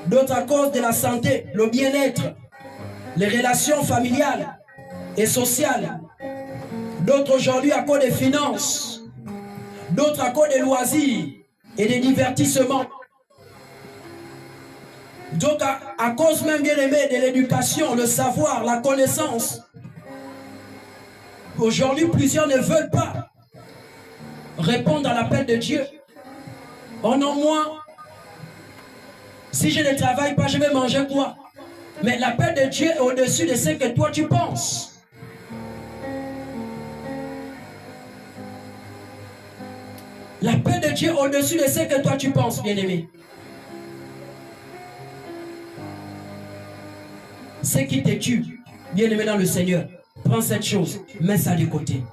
d'autres à cause de la santé, le bien-être, les relations familiales et sociales, d'autres aujourd'hui à cause des finances, d'autres à cause des loisirs et des divertissements, d'autres à cause même, bien aimé, de l'éducation, le savoir, la connaissance. Aujourd'hui, plusieurs ne veulent pas répondre à l'appel de Dieu. Oh non, moi, si je ne travaille pas, je vais manger quoi? Mais l'appel de Dieu est au-dessus de ce que toi tu penses. L'appel de Dieu est au-dessus de ce que toi tu penses, bien-aimé. Ce qui te tue, bien-aimé dans le Seigneur, prends cette chose, mets ça de côté.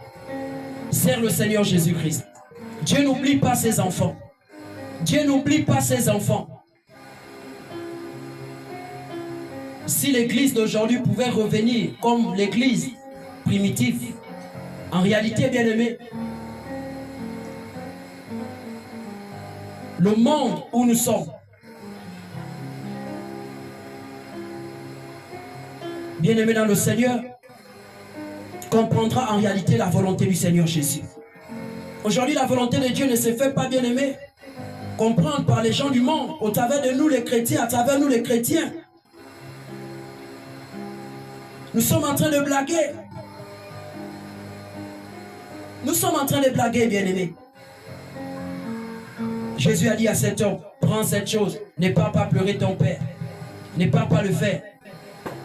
Sers le Seigneur Jésus-Christ. Dieu n'oublie pas ses enfants. Dieu n'oublie pas ses enfants. Si l'église d'aujourd'hui pouvait revenir comme l'église primitive, en réalité, bien aimé, le monde où nous sommes, bien aimé dans le Seigneur, comprendra en réalité la volonté du Seigneur Jésus. Aujourd'hui, la volonté de Dieu ne se fait pas, bien aimé, comprendre par les gens du monde, au travers de nous les chrétiens, à travers nous les chrétiens. Nous sommes en train de blaguer. Nous sommes en train de blaguer, bien-aimés. Jésus a dit à cet homme, prends cette chose, ne pars pas pleurer ton père. Ne pars pas le faire.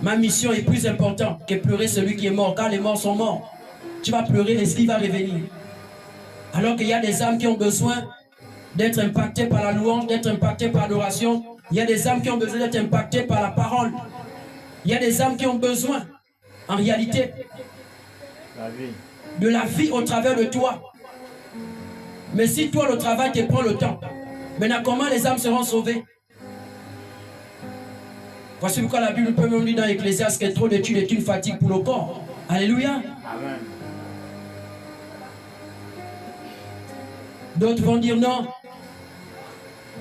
Ma mission est plus importante que pleurer celui qui est mort, car les morts sont morts. Tu vas pleurer, est-ce qu'il va revenir? Alors qu'il y a des âmes qui ont besoin d'être impactées par la louange, d'être impactées par l'adoration. Il y a des âmes qui ont besoin d'être impactées par la parole. Il y a des âmes qui ont besoin, en réalité, de la vie au travers de toi. Mais si toi, le travail te prend le temps, maintenant, comment les âmes seront sauvées? Voici pourquoi la Bible peut même dire dans Ecclésiaste que trop d'études est une fatigue pour le corps. Alléluia. Amen. D'autres vont dire non.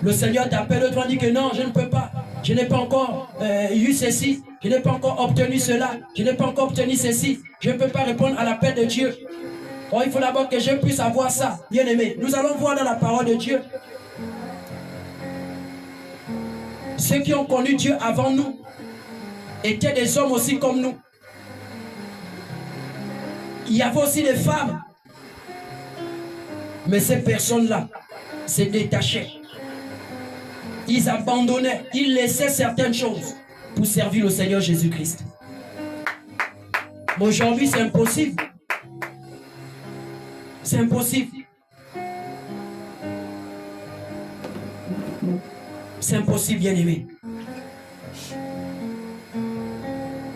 Le Seigneur t'appelle, d'autres vont dire que non, je ne peux pas. Je n'ai pas encore eu ceci. Je n'ai pas encore obtenu cela. Je n'ai pas encore obtenu ceci. Je ne peux pas répondre à l'appel de Dieu. Oh, il faut d'abord que je puisse avoir ça. Bien aimé, nous allons voir dans la parole de Dieu. Ceux qui ont connu Dieu avant nous étaient des hommes aussi comme nous. Il y avait aussi des femmes. Mais ces personnes-là se détachaient. Ils abandonnaient, ils laissaient certaines choses pour servir le Seigneur Jésus-Christ. Mais aujourd'hui, c'est impossible. C'est impossible. C'est impossible, bien-aimé.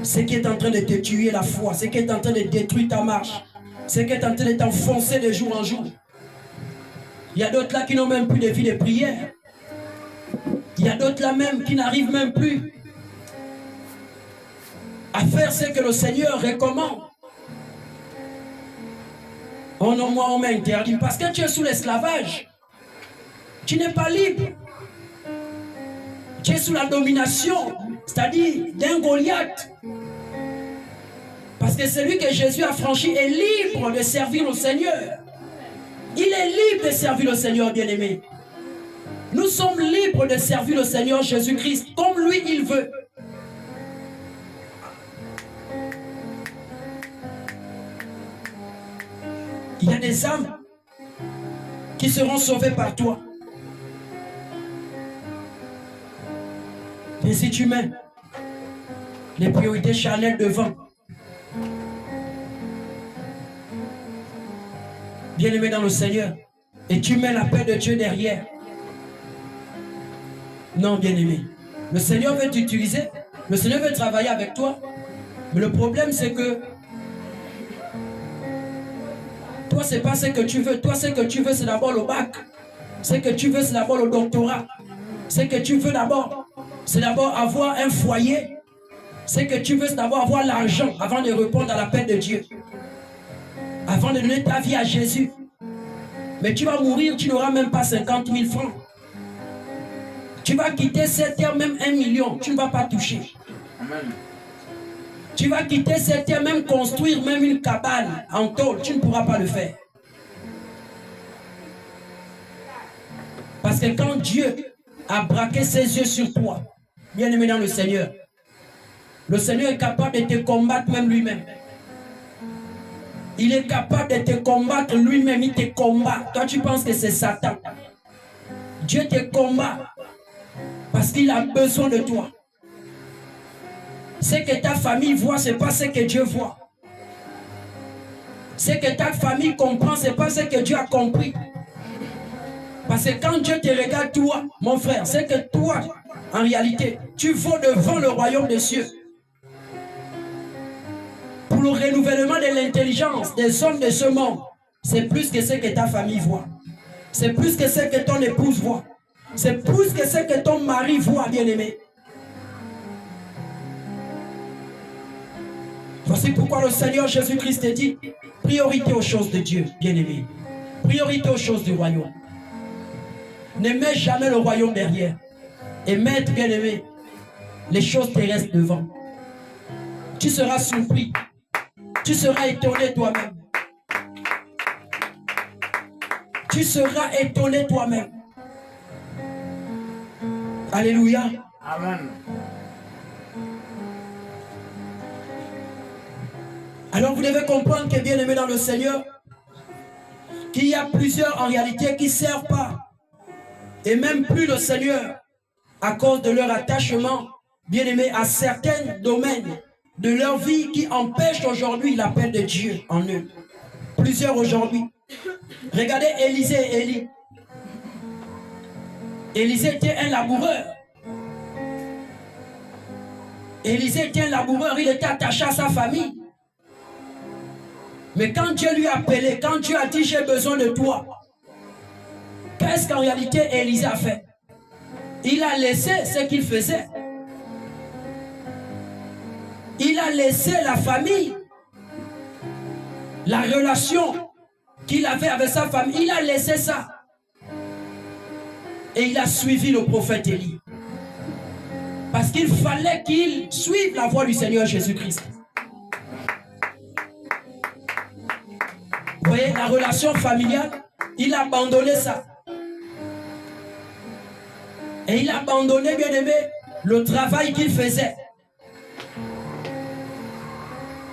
Ce qui est en train de te tuer la foi, ce qui est en train de détruire ta marche, ce qui est en train de t'enfoncer de jour en jour. Il y a d'autres là qui n'ont même plus de vie de prière. Il y a d'autres là même qui n'arrivent même plus à faire ce que le Seigneur recommande. Oh non, moi on m'a interdit parce que tu es sous l'esclavage. Tu n'es pas libre. Tu es sous la domination, c'est-à-dire d'un Goliath. Parce que celui que Jésus a franchi est libre de servir le Seigneur. Il est libre de servir le Seigneur, bien-aimé. Nous sommes libres de servir le Seigneur Jésus-Christ comme lui il veut. Il y a des âmes qui seront sauvées par toi. Et si tu mets les priorités charnelles devant, bien-aimé dans le Seigneur, et tu mets la paix de Dieu derrière, non, bien-aimé, le Seigneur veut t'utiliser, le Seigneur veut travailler avec toi, mais le problème c'est que toi c'est pas ce que tu veux, toi ce que tu veux c'est d'abord le bac, ce que tu veux c'est d'abord le doctorat, ce que tu veux d'abord c'est d'abord avoir un foyer, ce que tu veux c'est d'abord avoir l'argent avant de répondre à l'appel de Dieu, avant de donner ta vie à Jésus. Mais tu vas mourir, tu n'auras même pas 50 000 francs. Tu vas quitter cette terre, même 1 million, tu ne vas pas toucher. Amen. Tu vas quitter cette terre, même construire même une cabane en tôle, tu ne pourras pas le faire. Parce que quand Dieu a braqué ses yeux sur toi, bien-aimé dans le Seigneur est capable de te combattre même lui-même. Il est capable de te combattre lui-même, il te combat. Toi, tu penses que c'est Satan. Dieu te combat parce qu'il a besoin de toi. Ce que ta famille voit, ce n'est pas ce que Dieu voit. Ce que ta famille comprend, ce n'est pas ce que Dieu a compris. Parce que quand Dieu te regarde, toi, mon frère, c'est que toi, en réalité, tu vaux devant le royaume des cieux. Pour le renouvellement de l'intelligence des hommes de ce monde, c'est plus que ce que ta famille voit. C'est plus que ce que ton épouse voit. C'est plus que ce que ton mari voit, bien-aimé. Voici pourquoi le Seigneur Jésus-Christ dit, priorité aux choses de Dieu, bien-aimé. Priorité aux choses du royaume. Ne mets jamais le royaume derrière. Et mettre, bien-aimé, les choses terrestres devant. Tu seras surpris. Tu seras étonné toi-même. Tu seras étonné toi-même. Alléluia. Amen. Alors vous devez comprendre que, bien aimé dans le Seigneur, qu'il y a plusieurs en réalité qui ne servent pas. Et même plus le Seigneur, à cause de leur attachement, bien aimé, à certains domaines de leur vie qui empêchent aujourd'hui l'appel de Dieu en eux. Plusieurs aujourd'hui. Regardez Élisée et Élie. Élisée était un laboureur. Élisée était un laboureur, il était attaché à sa famille. Mais quand Dieu lui a appelé, quand Dieu a dit j'ai besoin de toi, qu'est-ce qu'en réalité Élisée a fait? Il a laissé ce qu'il faisait. Il a laissé la famille, la relation qu'il avait avec sa famille, il a laissé ça. Et il a suivi le prophète Élie. Parce qu'il fallait qu'il suive la voie du Seigneur Jésus-Christ. Vous voyez, la relation familiale, il a abandonné ça. Et il a abandonné, bien aimé, le travail qu'il faisait.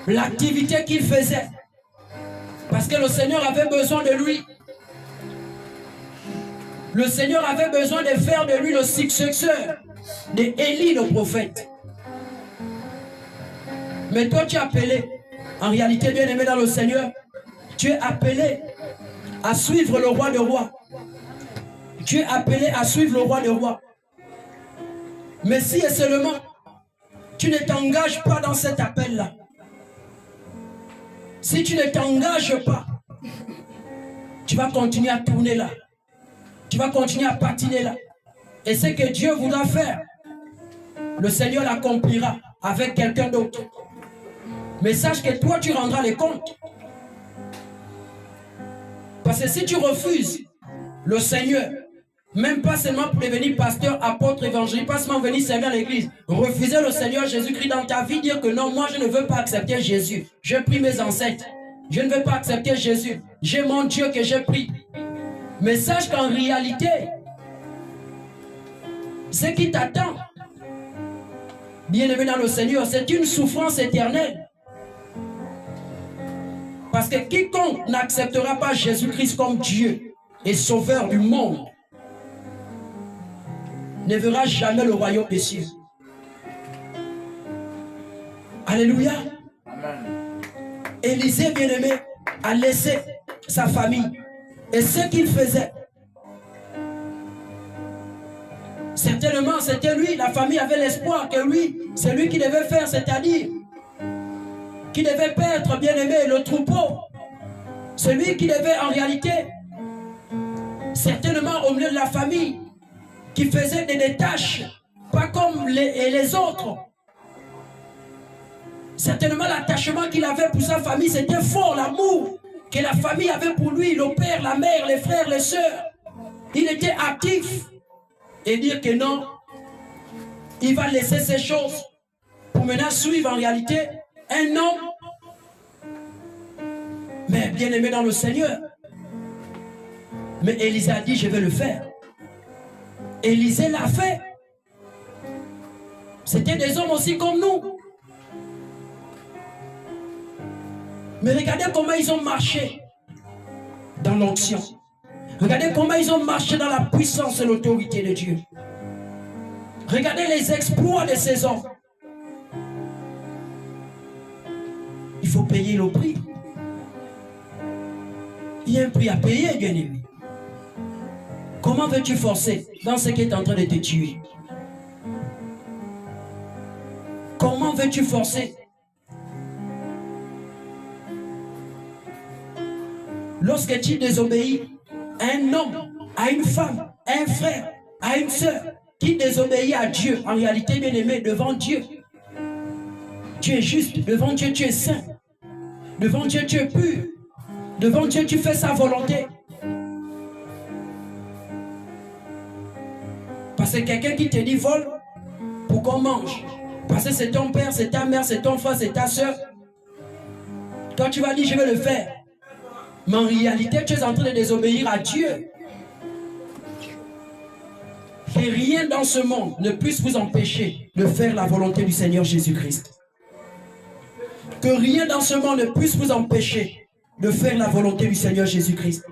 L'activité qu'il faisait. Parce que le Seigneur avait besoin de lui. Le Seigneur avait besoin de faire de lui le successeur d'Élie le prophète. Mais toi tu es appelé, en réalité bien aimé dans le Seigneur, tu es appelé à suivre le roi des rois. Tu es appelé à suivre le roi des rois. Mais si et seulement tu ne t'engages pas dans cet appel-là, si tu ne t'engages pas, tu vas continuer à tourner là. Tu vas continuer à patiner là. Et ce que Dieu voudra faire, le Seigneur l'accomplira avec quelqu'un d'autre. Mais sache que toi, tu rendras les comptes. Parce que si tu refuses le Seigneur, même pas seulement pour devenir pasteur, apôtre, évangéliste, pas seulement venir servir à l'église, refuser le Seigneur Jésus-Christ dans ta vie, dire que non, moi je ne veux pas accepter Jésus. J'ai pris mes ancêtres. Je ne veux pas accepter Jésus. J'ai mon Dieu que j'ai pris. Mais sache qu'en réalité, ce qui t'attend, bien-aimé dans le Seigneur, c'est une souffrance éternelle. Parce que quiconque n'acceptera pas Jésus-Christ comme Dieu et sauveur du monde ne verra jamais le royaume des cieux. Alléluia. Amen. Élisée, bien-aimé, a laissé sa famille. Et ce qu'il faisait, certainement, c'était lui, la famille avait l'espoir que lui, c'est lui qui devait faire, c'est-à-dire qui devait perdre, bien-aimé, le troupeau. Celui qui devait en réalité, certainement au milieu de la famille, qui faisait des tâches, pas comme les autres. Certainement l'attachement qu'il avait pour sa famille, c'était fort, l'amour que la famille avait pour lui, le père, la mère, les frères, les sœurs. Il était actif. et dire que non, il va laisser ces choses pour maintenant suivre en réalité un homme, mais bien aimé dans le Seigneur. Mais Élisée a dit, je vais le faire. Élisée l'a fait. C'était des hommes aussi comme nous. Mais regardez comment ils ont marché dans l'onction. Regardez comment ils ont marché dans la puissance et l'autorité de Dieu. Regardez les exploits de ces hommes. Il faut payer le prix. Il y a un prix à payer, bien aimé. Comment veux-tu forcer dans ce qui est en train de te tuer? Comment veux-tu forcer? Lorsque tu désobéis à un homme, à une femme, à un frère, à une sœur, qui désobéit à Dieu, en réalité, bien aimé, devant Dieu, tu es juste, devant Dieu, tu es saint, devant Dieu, tu es pur, devant Dieu, tu fais sa volonté. Parce que quelqu'un qui te dit vole pour qu'on mange, parce que c'est ton père, c'est ta mère, c'est ton frère, c'est ta soeur, toi tu vas dire je vais le faire. Mais en réalité, tu es en train de désobéir à Dieu. Que rien dans ce monde ne puisse vous empêcher de faire la volonté du Seigneur Jésus-Christ. Que rien dans ce monde ne puisse vous empêcher de faire la volonté du Seigneur Jésus-Christ.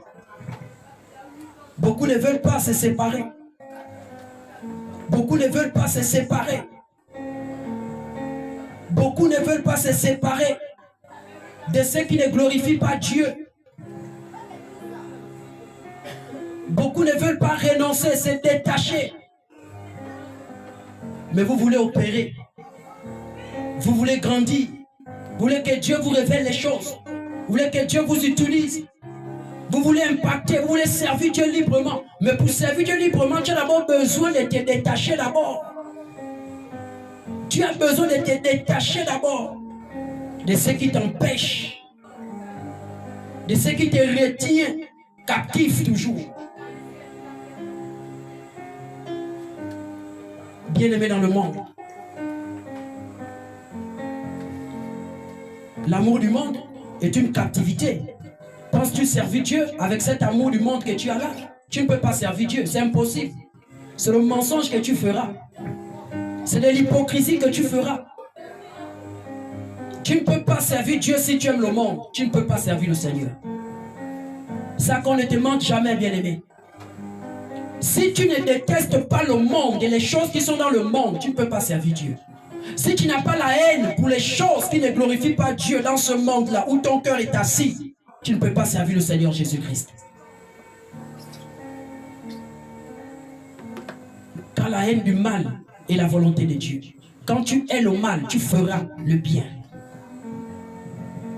Beaucoup ne veulent pas se séparer. Beaucoup ne veulent pas se séparer. Beaucoup ne veulent pas se séparer de ceux qui ne glorifient pas Dieu. Beaucoup ne veulent pas renoncer, se détacher. Mais vous voulez opérer. Vous voulez grandir. Vous voulez que Dieu vous révèle les choses. Vous voulez que Dieu vous utilise. Vous voulez impacter, vous voulez servir Dieu librement. Mais pour servir Dieu librement, tu as d'abord besoin de te détacher d'abord. Tu as besoin de te détacher d'abord de ce qui t'empêche, de ce qui te retient captif toujours. Bien-aimé dans le monde, l'amour du monde est une captivité. Penses-tu servir Dieu avec cet amour du monde que tu as là? Tu ne peux pas servir Dieu, c'est impossible. C'est le mensonge que tu feras. C'est de l'hypocrisie que tu feras. Tu ne peux pas servir Dieu si tu aimes le monde. Tu ne peux pas servir le Seigneur. Ça qu'on ne te mente jamais, bien-aimé. Si tu ne détestes pas le monde et les choses qui sont dans le monde, tu ne peux pas servir Dieu. Si tu n'as pas la haine pour les choses qui ne glorifient pas Dieu dans ce monde-là où ton cœur est assis, tu ne peux pas servir le Seigneur Jésus-Christ. Car la haine du mal est la volonté de Dieu. Quand tu hais le mal, tu feras le bien.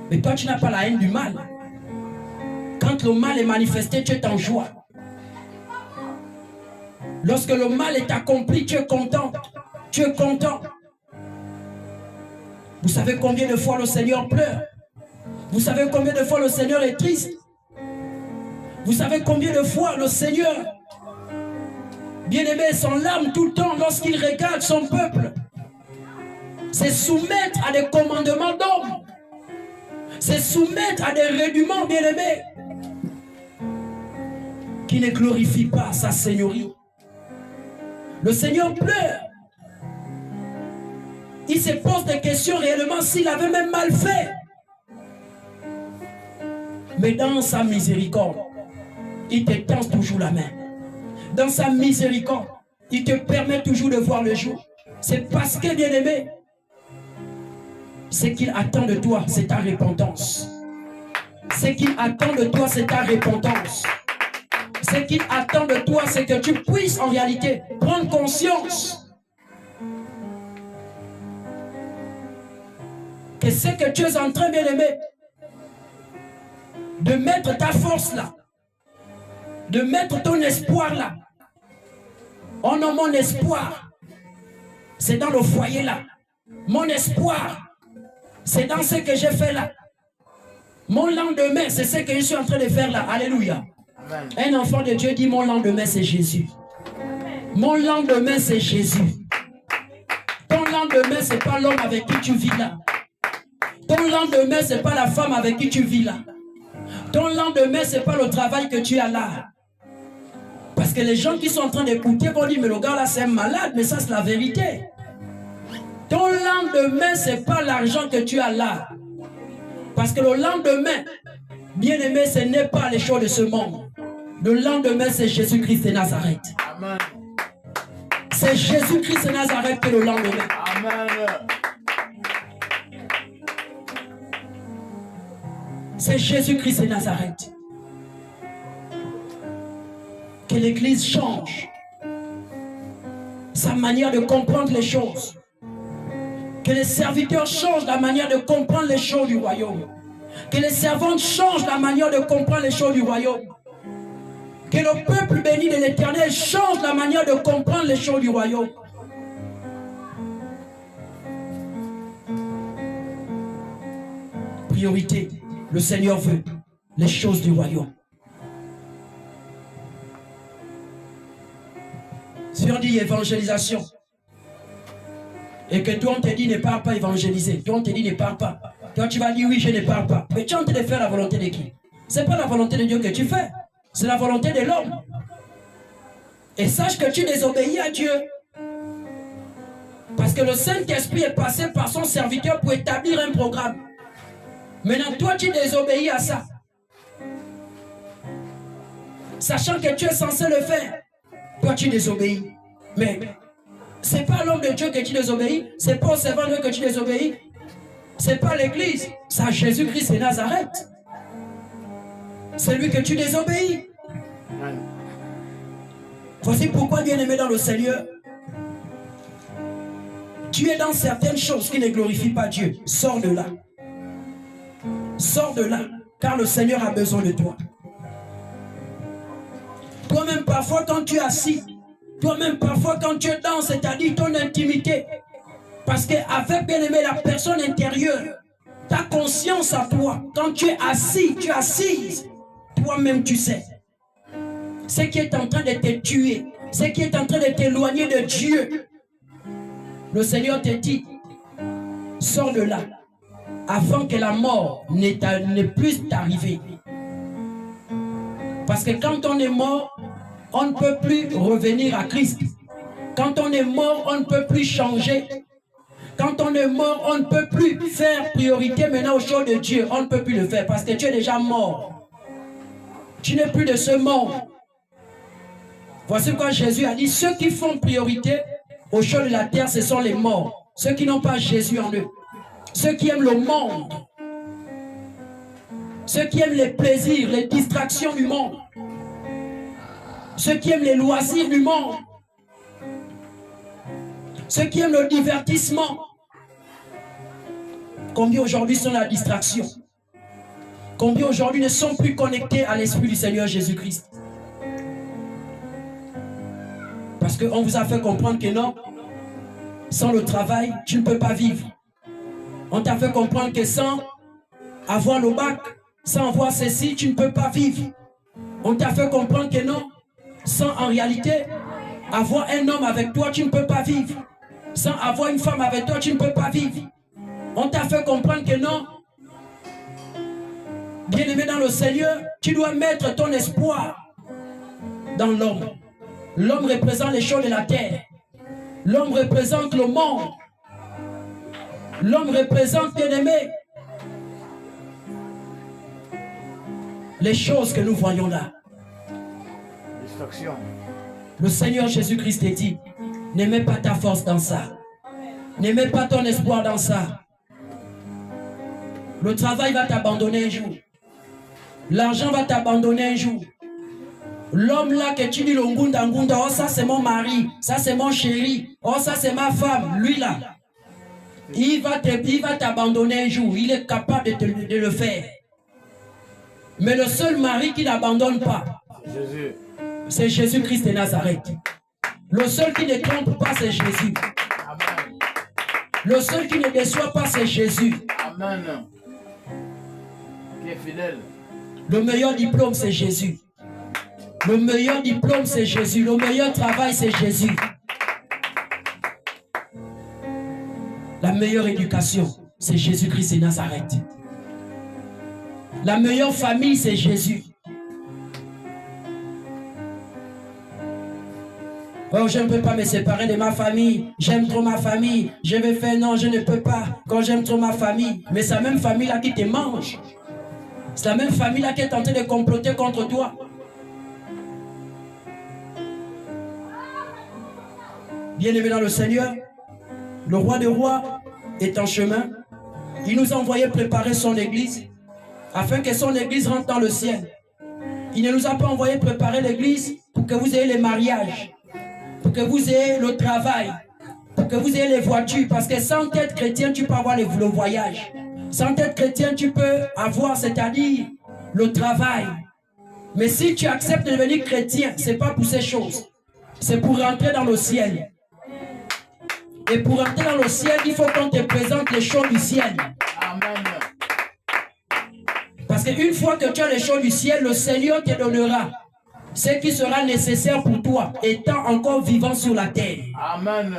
Mais toi, tu n'as pas la haine du mal. Quand le mal est manifesté, tu es en joie. Lorsque le mal est accompli, tu es content. Tu es content. Vous savez combien de fois le Seigneur pleure? Vous savez combien de fois le Seigneur est triste? Vous savez combien de fois le Seigneur, bien-aimé, sans larmes tout le temps lorsqu'il regarde son peuple? C'est soumettre à des commandements d'hommes. C'est soumettre à des rudiments, bien-aimés, qui ne glorifient pas sa seigneurie. Le Seigneur pleure. Il se pose des questions réellement s'il avait même mal fait. Mais dans sa miséricorde, il te tend toujours la main. Dans sa miséricorde, il te permet toujours de voir le jour. C'est parce que, bien-aimé, ce qu'il attend de toi, c'est ta repentance. Ce qu'il attend de toi, c'est ta repentance. Ce qu'il attend de toi, c'est que tu puisses en réalité prendre conscience que ce que tu es en train, bien-aimé, de mettre ta force là, de mettre ton espoir là. Oh non, mon espoir, c'est dans le foyer là. Mon espoir, c'est dans ce que j'ai fait là. Mon lendemain, c'est ce que je suis en train de faire là. Alléluia. Amen. Un enfant de Dieu dit, mon lendemain, c'est Jésus. Mon lendemain, c'est Jésus. Ton lendemain, ce n'est pas l'homme avec qui tu vis là. Ton lendemain, ce n'est pas la femme avec qui tu vis là. Ton lendemain, ce n'est pas le travail que tu as là. Parce que les gens qui sont en train d'écouter vont dire, mais le gars là, c'est un malade, mais ça, c'est la vérité. Ton lendemain, ce n'est pas l'argent que tu as là. Parce que le lendemain, bien-aimé, ce n'est pas les choses de ce monde. Le lendemain, c'est Jésus-Christ de Nazareth. Amen. C'est Jésus-Christ de Nazareth qui est le lendemain. Amen. C'est Jésus-Christ de Nazareth. Que l'Église change sa manière de comprendre les choses. Que les serviteurs changent la manière de comprendre les choses du royaume. Que les servantes changent la manière de comprendre les choses du royaume. Que le peuple béni de l'Éternel change la manière de comprendre les choses du royaume. Priorité, le Seigneur veut les choses du royaume. Si on dit évangélisation, et que toi on te dit ne parle pas évangéliser, toi on te dit ne parle pas, toi tu vas dire oui je ne parle pas, mais tu es en train de faire la volonté de qui? Ce n'est pas la volonté de Dieu que tu fais, c'est la volonté de l'homme. Et sache que tu désobéis à Dieu. Parce que le Saint-Esprit est passé par son serviteur pour établir un programme. Maintenant toi tu désobéis à ça. Sachant que tu es censé le faire, toi tu désobéis. Mais ce n'est pas l'homme de Dieu que tu désobéis, ce n'est pas au servant de Dieu que tu désobéis, ce n'est pas l'église, c'est à Jésus-Christ de Nazareth. C'est lui que tu désobéis. Voici pourquoi, bien-aimé dans le Seigneur, tu es dans certaines choses qui ne glorifient pas Dieu. Sors de là. Sors de là, car le Seigneur a besoin de toi. Toi-même, parfois, quand tu es assis, toi-même, parfois, quand tu es dans, c'est-à-dire ton intimité, parce qu'avec, bien-aimé, la personne intérieure, ta conscience à toi, quand tu es assis, tu es assise, toi-même, tu sais. Ce qui est en train de te tuer, ce qui est en train de t'éloigner de Dieu. Le Seigneur te dit, sors de là, avant que la mort ne puisse t'arriver. Parce que quand on est mort, on ne peut plus revenir à Christ. Quand on est mort, on ne peut plus changer. Quand on est mort, on ne peut plus faire priorité maintenant aux choses de Dieu. On ne peut plus le faire parce que tu es déjà mort. Tu n'es plus de ce monde. Voici pourquoi Jésus a dit, ceux qui font priorité aux choses de la terre, ce sont les morts. Ceux qui n'ont pas Jésus en eux. Ceux qui aiment le monde. Ceux qui aiment les plaisirs, les distractions du monde. Ceux qui aiment les loisirs du monde. Ceux qui aiment le divertissement. Combien aujourd'hui sont la distraction? Combien aujourd'hui ne sont plus connectés à l'Esprit du Seigneur Jésus-Christ? Parce qu'on vous a fait comprendre que non, sans le travail, tu ne peux pas vivre. On t'a fait comprendre que sans avoir le bac, sans avoir ceci, tu ne peux pas vivre. On t'a fait comprendre que non, sans en réalité avoir un homme avec toi, tu ne peux pas vivre. Sans avoir une femme avec toi, tu ne peux pas vivre. On t'a fait comprendre que non. Bien-aimé dans le Seigneur, tu dois mettre ton espoir dans l'homme. L'homme représente les choses de la terre. L'homme représente le monde. L'homme représente, bien-aimé, les choses que nous voyons là. Distraction. Le Seigneur Jésus-Christ te dit, ne mets pas ta force dans ça. Ne mets pas ton espoir dans ça. Le travail va t'abandonner un jour. L'argent va t'abandonner un jour. L'homme là que tu dis le ngunda ngunda, oh ça c'est mon mari, ça c'est mon chéri, oh ça c'est ma femme, lui là. Il va t'abandonner un jour, il est capable de le faire. Mais le seul mari qui n'abandonne pas, c'est Jésus-Christ de Nazareth. Le seul qui ne trompe pas, c'est Jésus. Amen. Le seul qui ne déçoit pas, c'est Jésus. Amen. Qui est fidèle. Le meilleur diplôme, c'est Jésus. Le meilleur diplôme, c'est Jésus. Le meilleur travail, c'est Jésus. La meilleure éducation, c'est Jésus-Christ de Nazareth. La meilleure famille, c'est Jésus. Oh, je ne peux pas me séparer de ma famille. J'aime trop ma famille. Je vais faire, non, je ne peux pas. Quand j'aime trop ma famille. Mais c'est la même famille-là qui te mange. C'est la même famille-là qui est en train de comploter contre toi. Bien-aimé dans le Seigneur, le roi des rois est en chemin. Il nous a envoyé préparer son église afin que son église rentre dans le ciel. Il ne nous a pas envoyé préparer l'église pour que vous ayez les mariages, pour que vous ayez le travail, pour que vous ayez les voitures. Parce que sans être chrétien, tu peux avoir le voyage. Sans être chrétien, tu peux avoir, c'est-à-dire le travail. Mais si tu acceptes de devenir chrétien, ce n'est pas pour ces choses. C'est pour rentrer dans le ciel. Et pour rentrer dans le ciel, il faut qu'on te présente les choses du ciel. Amen. Parce qu'une fois que tu as les choses du ciel, le Seigneur te donnera ce qui sera nécessaire pour toi, étant encore vivant sur la terre. Amen.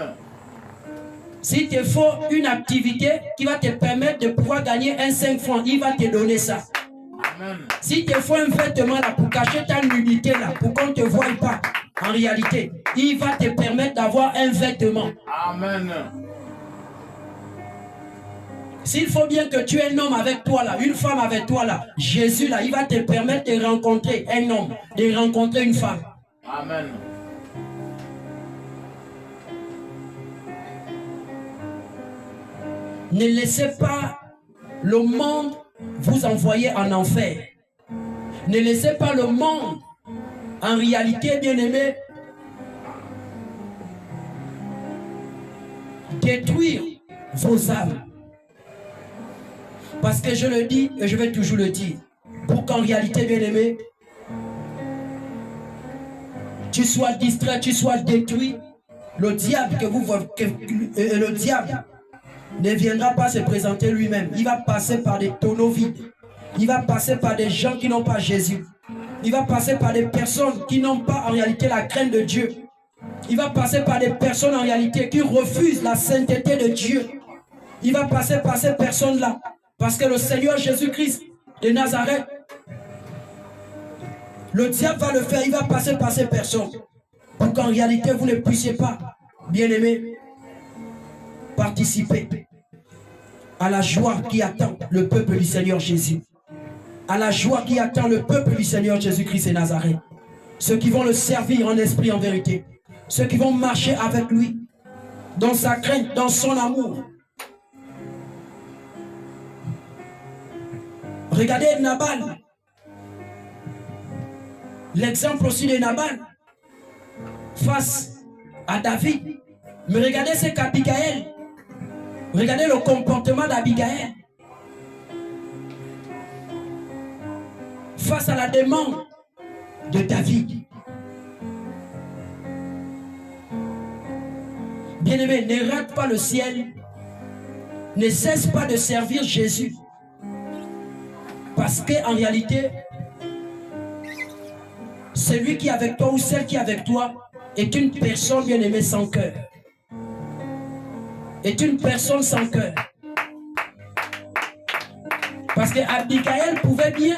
S'il te faut une activité qui va te permettre de pouvoir gagner un 5 francs, il va te donner ça. Amen. S'il te faut un vêtement là pour cacher ta nudité là, pour qu'on ne te voie pas, en réalité, il va te permettre d'avoir un vêtement. Amen. S'il faut bien que tu aies un homme avec toi là, une femme avec toi là, Jésus là, il va te permettre de rencontrer un homme, de rencontrer une femme. Amen. Ne laissez pas le monde vous envoyer en enfer. Ne laissez pas le monde, en réalité, bien-aimé, détruire vos âmes. Parce que je le dis et je vais toujours le dire. Pour qu'en réalité, bien-aimé, tu sois distrait, tu sois détruit, le diable le diable ne viendra pas se présenter lui-même. Il va passer par des tonneaux vides. Il va passer par des gens qui n'ont pas Jésus. Il va passer par des personnes qui n'ont pas en réalité la crainte de Dieu. Il va passer par des personnes en réalité qui refusent la sainteté de Dieu. Il va passer par ces personnes-là. Parce que le Seigneur Jésus-Christ de Nazareth, le diable va le faire. Il va passer par ces personnes. Pour qu'en réalité vous ne puissiez pas, bien-aimés, participer à la joie qui attend le peuple du Seigneur Jésus. À la joie qui attend le peuple du Seigneur Jésus-Christ et Nazareth. Ceux qui vont le servir en esprit, en vérité. Ceux qui vont marcher avec lui, dans sa crainte, dans son amour. Regardez Nabal. L'exemple aussi de Nabal face à David. Mais regardez ce qu'Abigaël. Regardez le comportement d'Abigaël face à la demande de David. Bien-aimé, ne rate pas le ciel. Ne cesse pas de servir Jésus. Parce qu'en réalité, celui qui est avec toi ou celle qui est avec toi est une personne bien-aimée sans cœur. Est une personne sans cœur. Parce qu'Abigaël pouvait bien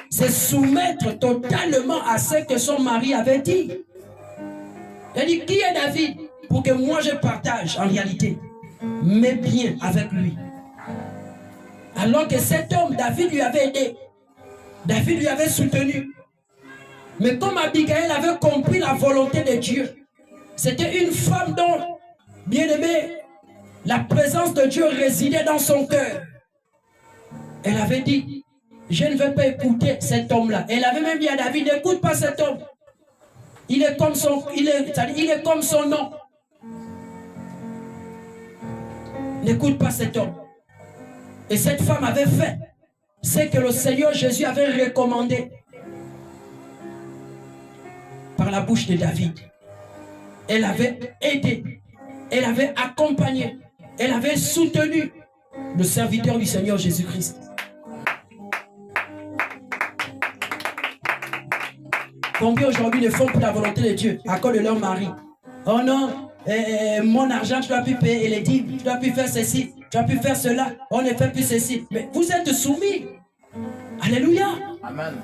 se soumettre totalement à ce que son mari avait dit. Elle dit, qui est David? Pour que moi je partage en réalité mes biens avec lui. Alors que cet homme, David lui avait aidé. David lui avait soutenu. Mais comme Abigaël avait compris la volonté de Dieu, c'était une femme dont, bien aimée, la présence de Dieu résidait dans son cœur. Elle avait dit, je ne veux pas écouter cet homme-là. Elle avait même dit à David, n'écoute pas cet homme. Il est comme son nom. N'écoute pas cet homme. Et cette femme avait fait ce que le Seigneur Jésus avait recommandé par la bouche de David. Elle avait aidé, elle avait accompagné, elle avait soutenu le serviteur du Seigneur Jésus-Christ. Combien aujourd'hui ne font plus la volonté de Dieu à cause de leur mari? Oh non, mon argent, tu dois plus payer les dîmes, tu dois plus faire ceci, tu dois plus faire cela, on ne fait plus ceci. Mais vous êtes soumis. Alléluia. Amen.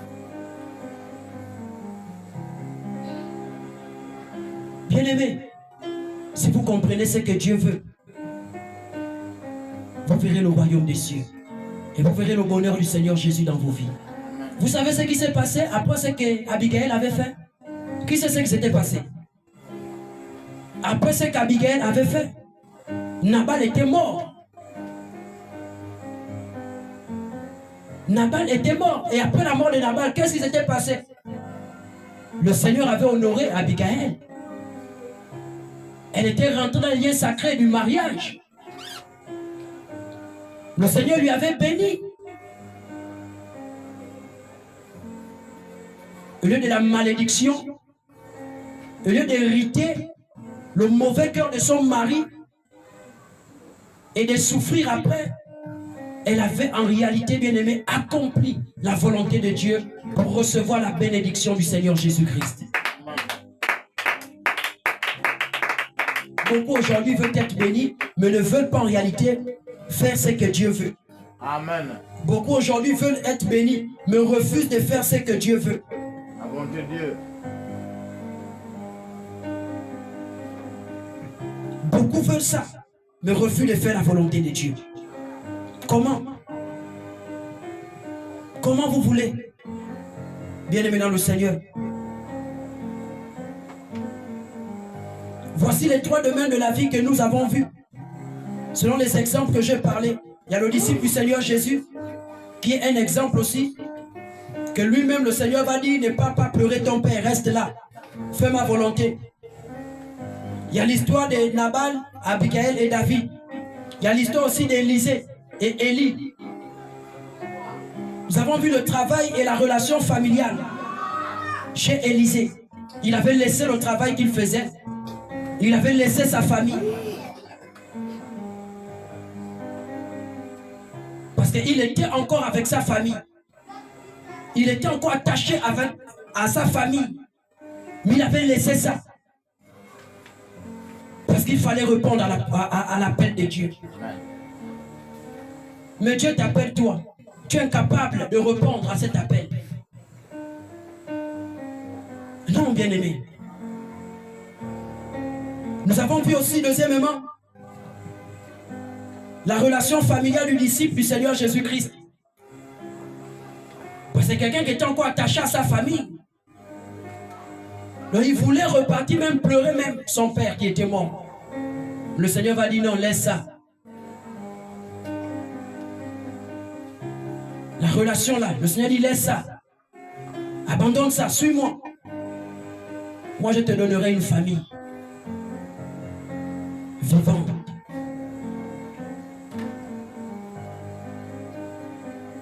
Bien-aimés, si vous comprenez ce que Dieu veut, vous verrez le royaume des cieux. Et vous verrez le bonheur du Seigneur Jésus dans vos vies. Vous savez ce qui s'est passé après ce qu'Abigail avait fait? Qui sait ce qui s'était passé? Après ce qu'Abigail avait fait, Nabal était mort. Nabal était mort. Et après la mort de Nabal, qu'est-ce qui s'était passé? Le Seigneur avait honoré Abigail. Elle était rentrée dans le lien sacré du mariage. Le Seigneur lui avait béni. Au lieu de la malédiction, au lieu d'hériter le mauvais cœur de son mari et de souffrir après, elle avait en réalité, bien aimé, accompli la volonté de Dieu pour recevoir la bénédiction du Seigneur Jésus-Christ. Beaucoup aujourd'hui veulent être bénis, mais ne veulent pas en réalité faire ce que Dieu veut. Amen. Beaucoup aujourd'hui veulent être bénis, mais refusent de faire ce que Dieu veut. La volonté de Dieu. Beaucoup veulent ça, mais refusent de faire la volonté de Dieu. Comment? Comment vous voulez? Bien-aimés dans le Seigneur. Voici les 3 domaines de la vie que nous avons vus. Selon les exemples que j'ai parlé, il y a le disciple du Seigneur Jésus, qui est un exemple aussi, que lui-même le Seigneur va dire, ne pas pleurer ton père, reste là, fais ma volonté. Il y a l'histoire de Nabal, Abigail et David. Il y a l'histoire aussi d'Élisée et Élie. Nous avons vu le travail et la relation familiale chez Élisée. Il avait laissé le travail qu'il faisait. Il avait laissé sa famille. Parce qu'il était encore avec sa famille. Il était encore attaché à sa famille. Mais il avait laissé ça. Parce qu'il fallait répondre à l'appel de Dieu. Mais Dieu t'appelle toi. Tu es incapable de répondre à cet appel. Non, bien-aimé. Nous avons vu aussi, deuxièmement, la relation familiale du disciple du Seigneur Jésus-Christ. Parce que c'est quelqu'un qui était encore attaché à sa famille. Donc il voulait repartir, même pleurer même son père qui était mort. Le Seigneur va dire non, laisse ça. La relation là, le Seigneur dit laisse ça. Abandonne ça, suis-moi. Moi je te donnerai une famille vivante.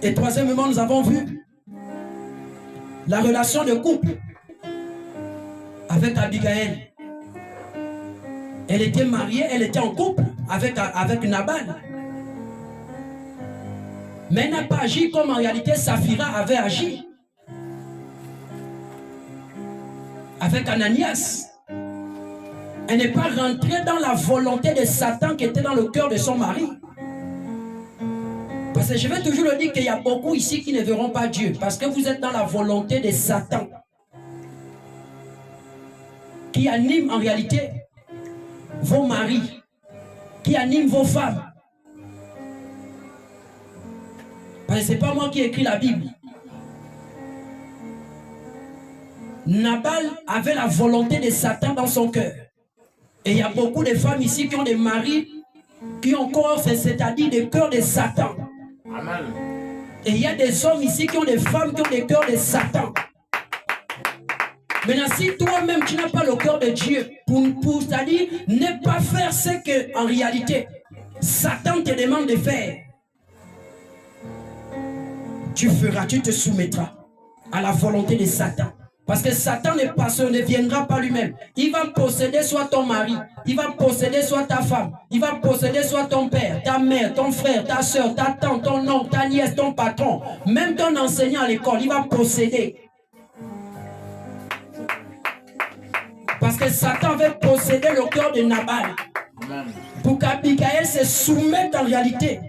Et troisièmement, nous avons vu la relation de couple avec Abigail. Elle était mariée, elle était en couple avec Nabal. Mais elle n'a pas agi comme en réalité Saphira avait agi. Avec Ananias. Elle n'est pas rentrée dans la volonté de Satan qui était dans le cœur de son mari. Parce que je vais toujours le dire qu'il y a beaucoup ici qui ne verront pas Dieu. Parce que vous êtes dans la volonté de Satan. Qui anime en réalité vos maris. Qui anime vos femmes. Parce que ce n'est pas moi qui ai écrit la Bible. Nabal avait la volonté de Satan dans son cœur. Et il y a beaucoup de femmes ici qui ont des maris qui ont encore, c'est-à-dire des cœurs de Satan. Amen. Et il y a des hommes ici qui ont des femmes qui ont des cœurs de Satan. Maintenant, si toi-même tu n'as pas le cœur de Dieu, pour c'est-à-dire ne pas faire ce que en réalité Satan te demande de faire, tu feras, tu te soumettras à la volonté de Satan. Parce que Satan ne viendra pas lui-même. Il va posséder soit ton mari, il va posséder soit ta femme, il va posséder soit ton père, ta mère, ton frère, ta soeur, ta tante, ton oncle, ta nièce, ton patron, même ton enseignant à l'école, il va posséder. Parce que Satan avait possédé le cœur de Nabal. Amen. Pour qu'Abigail se soumette en réalité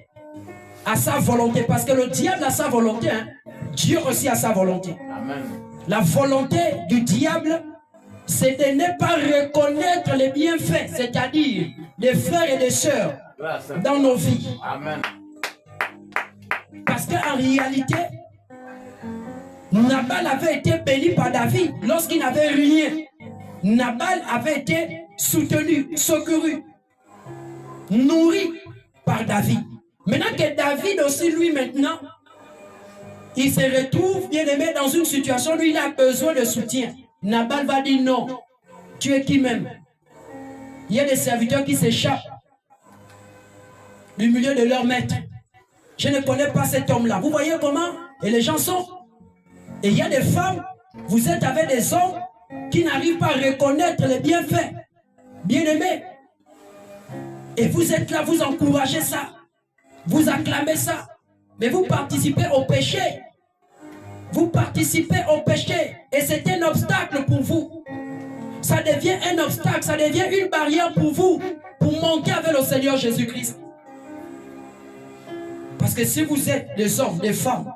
à sa volonté. Parce que le diable a sa volonté. Hein. Dieu aussi a sa volonté. Amen. La volonté du diable, c'est de ne pas reconnaître les bienfaits, c'est-à-dire des frères et des sœurs dans nos vies. Amen. Parce qu'en réalité, Nabal avait été béni par David lorsqu'il n'avait rien. Nabal avait été soutenu, secouru, nourri par David. Maintenant que David aussi, lui, maintenant, il se retrouve, bien aimé, dans une situation où il a besoin de soutien. Nabal va dire non, tu es qui même? Il y a des serviteurs qui s'échappent du milieu de leur maître. Je ne connais pas cet homme-là. Vous voyez comment? Et les gens sont. Et il y a des femmes, vous êtes avec des hommes qui n'arrivent pas à reconnaître les bienfaits. Bien-aimés. Et vous êtes là, vous encouragez ça. Vous acclamez ça. Mais vous participez au péché. Vous participez au péché. Et c'est un obstacle pour vous. Ça devient un obstacle, ça devient une barrière pour vous. Pour monter avec le Seigneur Jésus-Christ. Parce que si vous êtes des hommes, des femmes,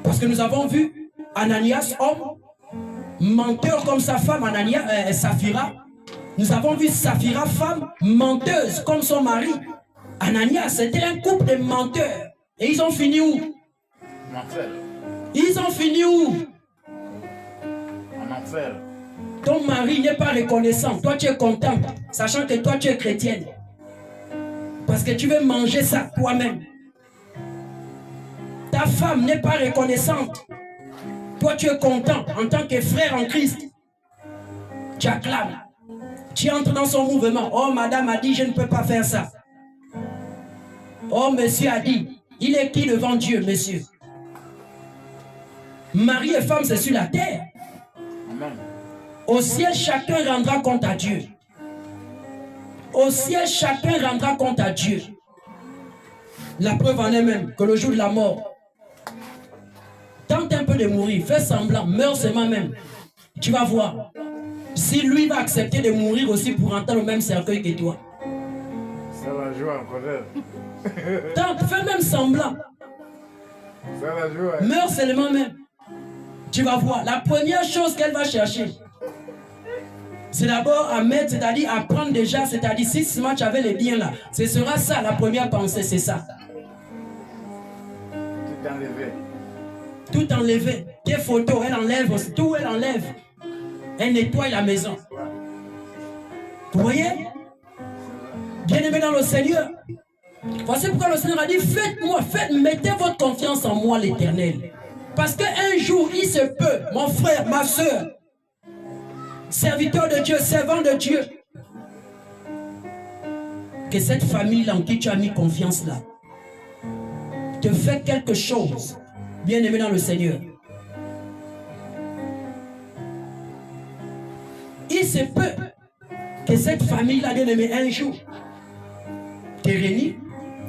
parce que nous avons vu Ananias, homme, menteur comme sa femme, Saphira. Nous avons vu Saphira, femme, menteuse comme son mari. Ananias, c'était un couple de menteurs. Et ils ont fini où? En enfer. Ils ont fini où? En enfer. Ton mari n'est pas reconnaissant. Toi, tu es content, sachant que toi, tu es chrétienne. Parce que tu veux manger ça toi-même. Ta femme n'est pas reconnaissante. Toi, tu es content en tant que frère en Christ. Tu acclames. Tu entres dans son mouvement. Oh, madame a dit, je ne peux pas faire ça. Oh, monsieur a dit, il est qui devant Dieu, monsieur? Mari et femme, c'est sur la terre. Amen. Au ciel, chacun rendra compte à Dieu. Au ciel, chacun rendra compte à Dieu. La preuve en est même que le jour de la mort, tente un peu de mourir, fais semblant, meurs seulement même. Tu vas voir. Si lui va accepter de mourir aussi pour entrer au même cercueil que toi. Ça va jouer en colère. Tente, fais même semblant. Ça va jouer. Meurs seulement même. Tu vas voir. La première chose qu'elle va chercher, c'est d'abord à mettre, c'est-à-dire à prendre déjà, c'est-à-dire si seulement tu avais les biens là, ce sera ça la première pensée, c'est ça. Tout enlevé. Tout enlevé. Tes photos, elle enlève aussi. Tout, elle enlève. Elle nettoie la maison. Vous voyez? Bien-aimé dans le Seigneur. Voici pourquoi le Seigneur a dit, mettez votre confiance en moi, l'Éternel. Parce qu'un jour, il se peut, mon frère, ma soeur, serviteur de Dieu, servant de Dieu, que cette famille-là en qui tu as mis confiance là, te fait quelque chose, bien-aimé dans le Seigneur. Il se peut que cette famille-là, bien-aimé, un jour, te réunit.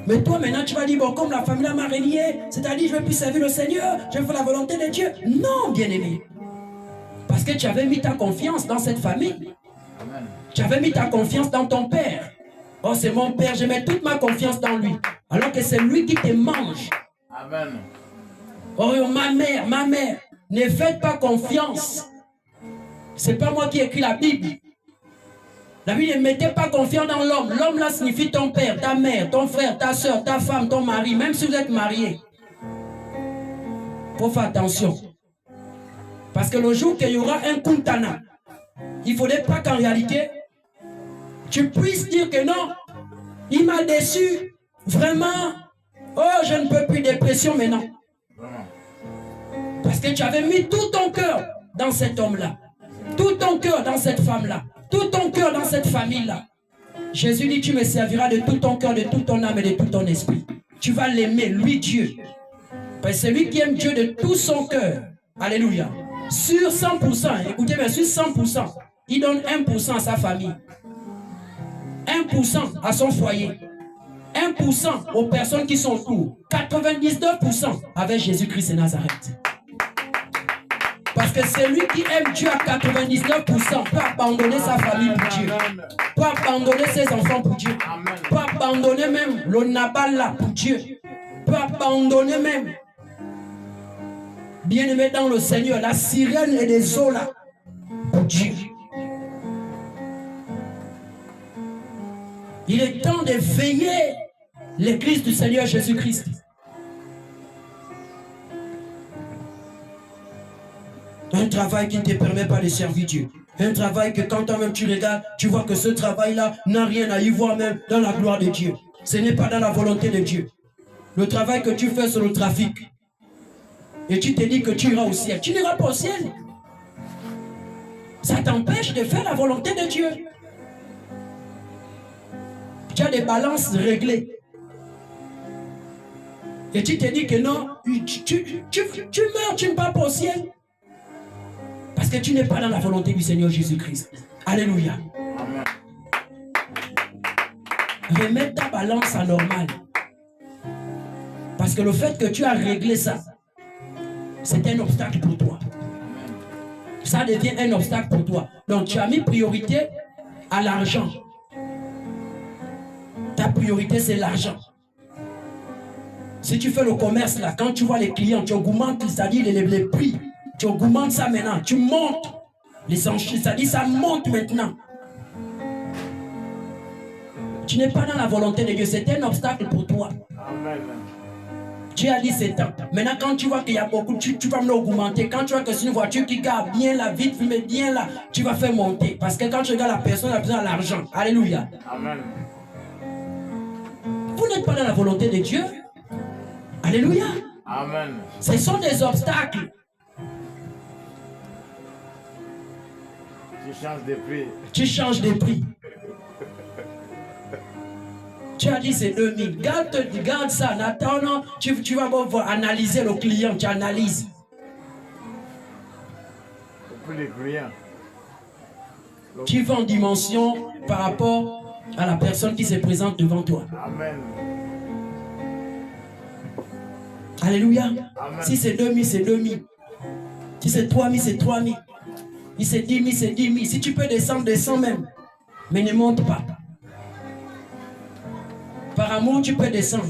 Mais toi, maintenant, tu vas dire, bon, comme la famille m'a renié, c'est-à-dire, je ne veux plus servir le Seigneur, je veux faire la volonté de Dieu. Non, bien-aimé. Parce que tu avais mis ta confiance dans cette famille. Amen. Tu avais mis ta confiance dans ton père. Oh, c'est mon père, je mets toute ma confiance dans lui. Alors que c'est lui qui te mange. Amen. Oh, ma mère, ne faites pas confiance. C'est pas moi qui écris la Bible. La Bible ne mettez pas confiance dans l'homme. L'homme là signifie ton père, ta mère, ton frère, ta soeur, ta femme, ton mari, même si vous êtes mariés. Il faut faire attention. Parce que le jour qu'il y aura un kuntana, il ne faudrait pas qu'en réalité, tu puisses dire que non, il m'a déçu, vraiment, oh je ne peux plus dépression maintenant. Vraiment. Parce que tu avais mis tout ton cœur dans cet homme-là, tout ton cœur dans cette femme-là, tout ton cœur dans cette famille-là. Jésus dit, tu me serviras de tout ton cœur, de toute ton âme et de tout ton esprit. Tu vas l'aimer, lui Dieu. Parce que c'est lui qui aime Dieu de tout son cœur. Alléluia. Sur 100%, écoutez bien, sur 100%, il donne 1% à sa famille. 1% à son foyer. 1% aux personnes qui sont autour. 99% avec Jésus-Christ et Nazareth. Parce que celui qui aime Dieu à 99% peut abandonner sa famille pour Dieu. Peut abandonner ses enfants pour Dieu. Peut abandonner même le Nabal là pour Dieu. Peut abandonner même, bien-aimé dans le Seigneur, la sirène et des eaux là pour Dieu. Il est temps de veiller l'église du Seigneur Jésus-Christ. Un travail qui ne te permet pas de servir Dieu. Un travail que quand toi-même tu regardes, tu vois que ce travail-là n'a rien à y voir même dans la gloire de Dieu. Ce n'est pas dans la volonté de Dieu. Le travail que tu fais sur le trafic. Et tu te dis que tu iras au ciel. Tu n'iras pas au ciel. Ça t'empêche de faire la volonté de Dieu. Tu as des balances réglées. Et tu te dis que non, tu meurs, tu ne vas pas au ciel. Parce que tu n'es pas dans la volonté du Seigneur Jésus-Christ. Alléluia. Amen. Remets ta balance à normale. Parce que le fait que tu as réglé ça, c'est un obstacle pour toi. Ça devient un obstacle pour toi. Donc tu as mis priorité à l'argent. Ta priorité c'est l'argent. Si tu fais le commerce là, quand tu vois les clients, tu augmentes, c'est-à-dire les prix. Tu augmentes ça maintenant, tu montes les enchères, c'est-à-dire ça monte maintenant. Tu n'es pas dans la volonté de Dieu, c'est un obstacle pour toi. Amen. Tu as dit c'est temps. Maintenant, quand tu vois qu'il y a beaucoup, tu vas me l'augmenter. Quand tu vois que c'est une voiture qui garde bien là, vite, mais bien là, tu vas faire monter. Parce que quand tu regardes la personne, elle a besoin de l'argent. Alléluia. Amen. Vous n'êtes pas dans la volonté de Dieu. Alléluia. Amen. Ce sont des obstacles. Tu changes de prix. Tu changes de prix. Tu as dit c'est 2000. Garde ça. Attends, non, tu vas voir, analyser le client. Tu analyses. Pour les clients. Tu vas en dimension par rapport à la personne qui se présente devant toi. Amen. Alléluia. Amen. Si c'est 2000, c'est 2000. Si c'est 3000, c'est 3000. Si c'est 10 000, c'est 10 000. Si tu peux descendre, descends même. Mais ne monte pas. Par amour, tu peux descendre.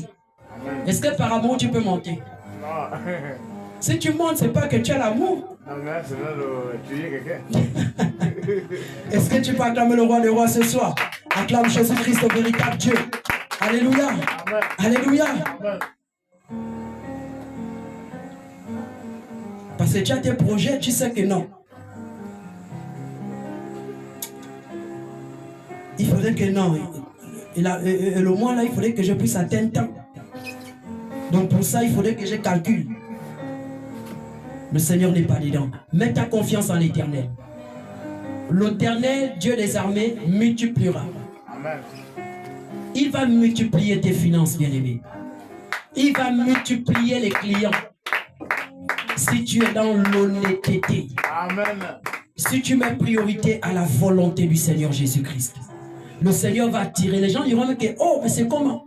Est-ce que par amour, tu peux monter? Non. Si tu montes, c'est pas que tu as l'amour. Non, mais c'est là de tuer quelqu'un. Est-ce que tu peux acclamer le roi des rois ce soir? Acclame Jésus-Christ, le véritable Dieu. Alléluia. Amen. Alléluia. Amen. Parce que tu as tes projets, tu sais que non. Il faudrait que non. Et le mois là, il faudrait que je puisse atteindre tant. Donc pour ça, il faudrait que je calcule. Le Seigneur n'est pas dedans. Mets ta confiance en l'Éternel. L'Éternel, Dieu des armées, multipliera. Amen. Il va multiplier tes finances, bien-aimé. Il va multiplier les clients. Si tu es dans l'honnêteté. Amen. Si tu mets priorité à la volonté du Seigneur Jésus-Christ. Le Seigneur va attirer. Les gens diront que, oh, mais c'est comment?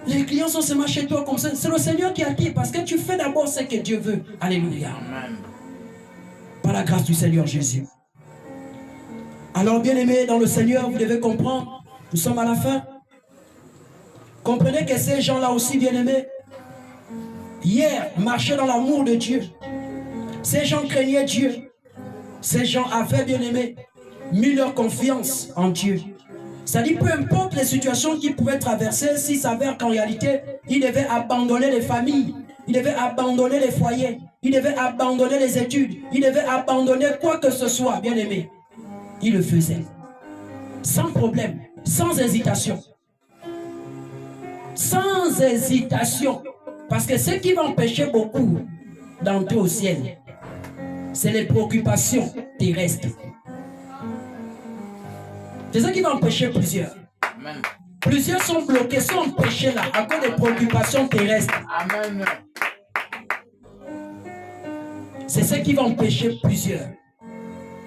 Les clients sont seulement chez toi comme ça. C'est le Seigneur qui attire parce que tu fais d'abord ce que Dieu veut. Alléluia. Amen. Par la grâce du Seigneur Jésus. Alors, bien-aimés, dans le Seigneur, vous devez comprendre, nous sommes à la fin. Comprenez que ces gens-là aussi, bien-aimés, hier, marchaient dans l'amour de Dieu. Ces gens craignaient Dieu. Ces gens avaient, bien-aimés, mis leur confiance en Dieu. C'est-à-dire, peu importe les situations qu'ils pouvaient traverser, s'il s'avère qu'en réalité, ils devaient abandonner les familles, ils devaient abandonner les foyers, ils devaient abandonner les études, ils devaient abandonner quoi que ce soit, bien aimé. Ils le faisaient. Sans problème, sans hésitation. Sans hésitation. Parce que ce qui va empêcher beaucoup d'entrer au ciel, c'est les préoccupations terrestres. C'est ça qui va empêcher plusieurs. Amen. Plusieurs sont bloqués, sont empêchés là, à cause des préoccupations terrestres. Amen. C'est ce qui va empêcher plusieurs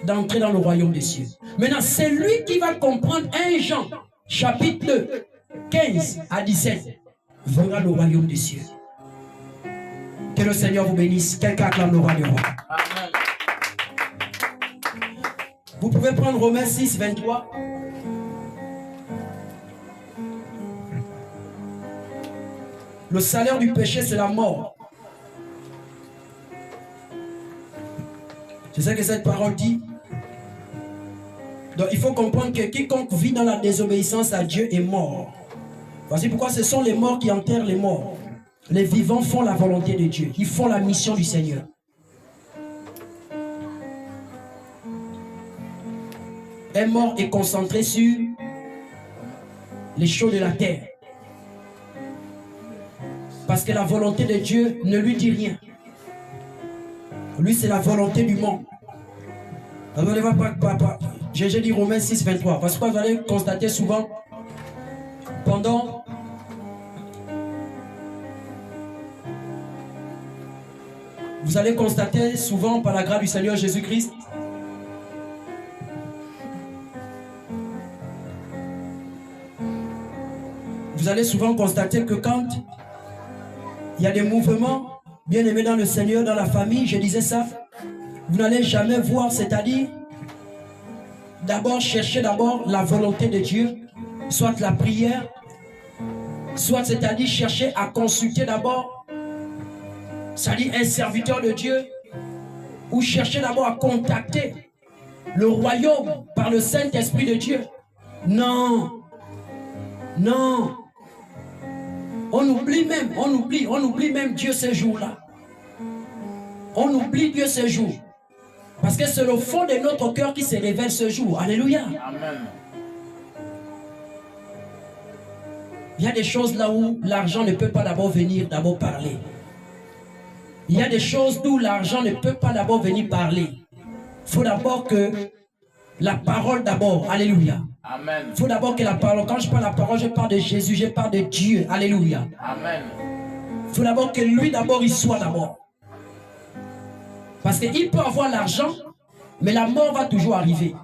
d'entrer dans le royaume des cieux. Maintenant, c'est lui qui va comprendre 1 Jean, chapitre 2, 15 à 17, verra le royaume des cieux. Que le Seigneur vous bénisse. Quelqu'un acclame le roi du roi. Amen. Vous pouvez prendre Romains 6, 23. Le salaire du péché, c'est la mort. C'est ça que cette parole dit. Donc il faut comprendre que quiconque vit dans la désobéissance à Dieu est mort. Voici pourquoi ce sont les morts qui enterrent les morts. Les vivants font la volonté de Dieu. Ils font la mission du Seigneur. Un mort est concentré sur les choses de la terre. Parce que la volonté de Dieu ne lui dit rien. Lui, c'est la volonté du monde. J'ai dit Romains 6, 23. Parce que vous allez constater souvent, pendant vous allez constater souvent par la grâce du Seigneur Jésus-Christ, vous allez souvent constater que quand il y a des mouvements bien aimés dans le Seigneur, dans la famille, je disais ça, vous n'allez jamais voir, c'est-à-dire d'abord chercher d'abord la volonté de Dieu, soit la prière, soit c'est-à-dire chercher à consulter d'abord, c'est-à-dire un serviteur de Dieu, ou chercher d'abord à contacter le royaume par le Saint-Esprit de Dieu. Non, non. On oublie même Dieu ces jours-là. On oublie Dieu ces jours. Parce que c'est le fond de notre cœur qui se révèle ce jour. Alléluia. Amen. Il y a des choses là où l'argent ne peut pas d'abord venir, d'abord parler. Il y a des choses d'où l'argent ne peut pas d'abord venir parler. Il faut d'abord que la parole d'abord. Alléluia. Amen. Il faut d'abord que la parole, quand je parle de la parole, je parle de Jésus, je parle de Dieu. Alléluia. Amen. Il faut d'abord que lui d'abord, il soit d'abord. Parce qu'il peut avoir l'argent, mais la mort va toujours arriver.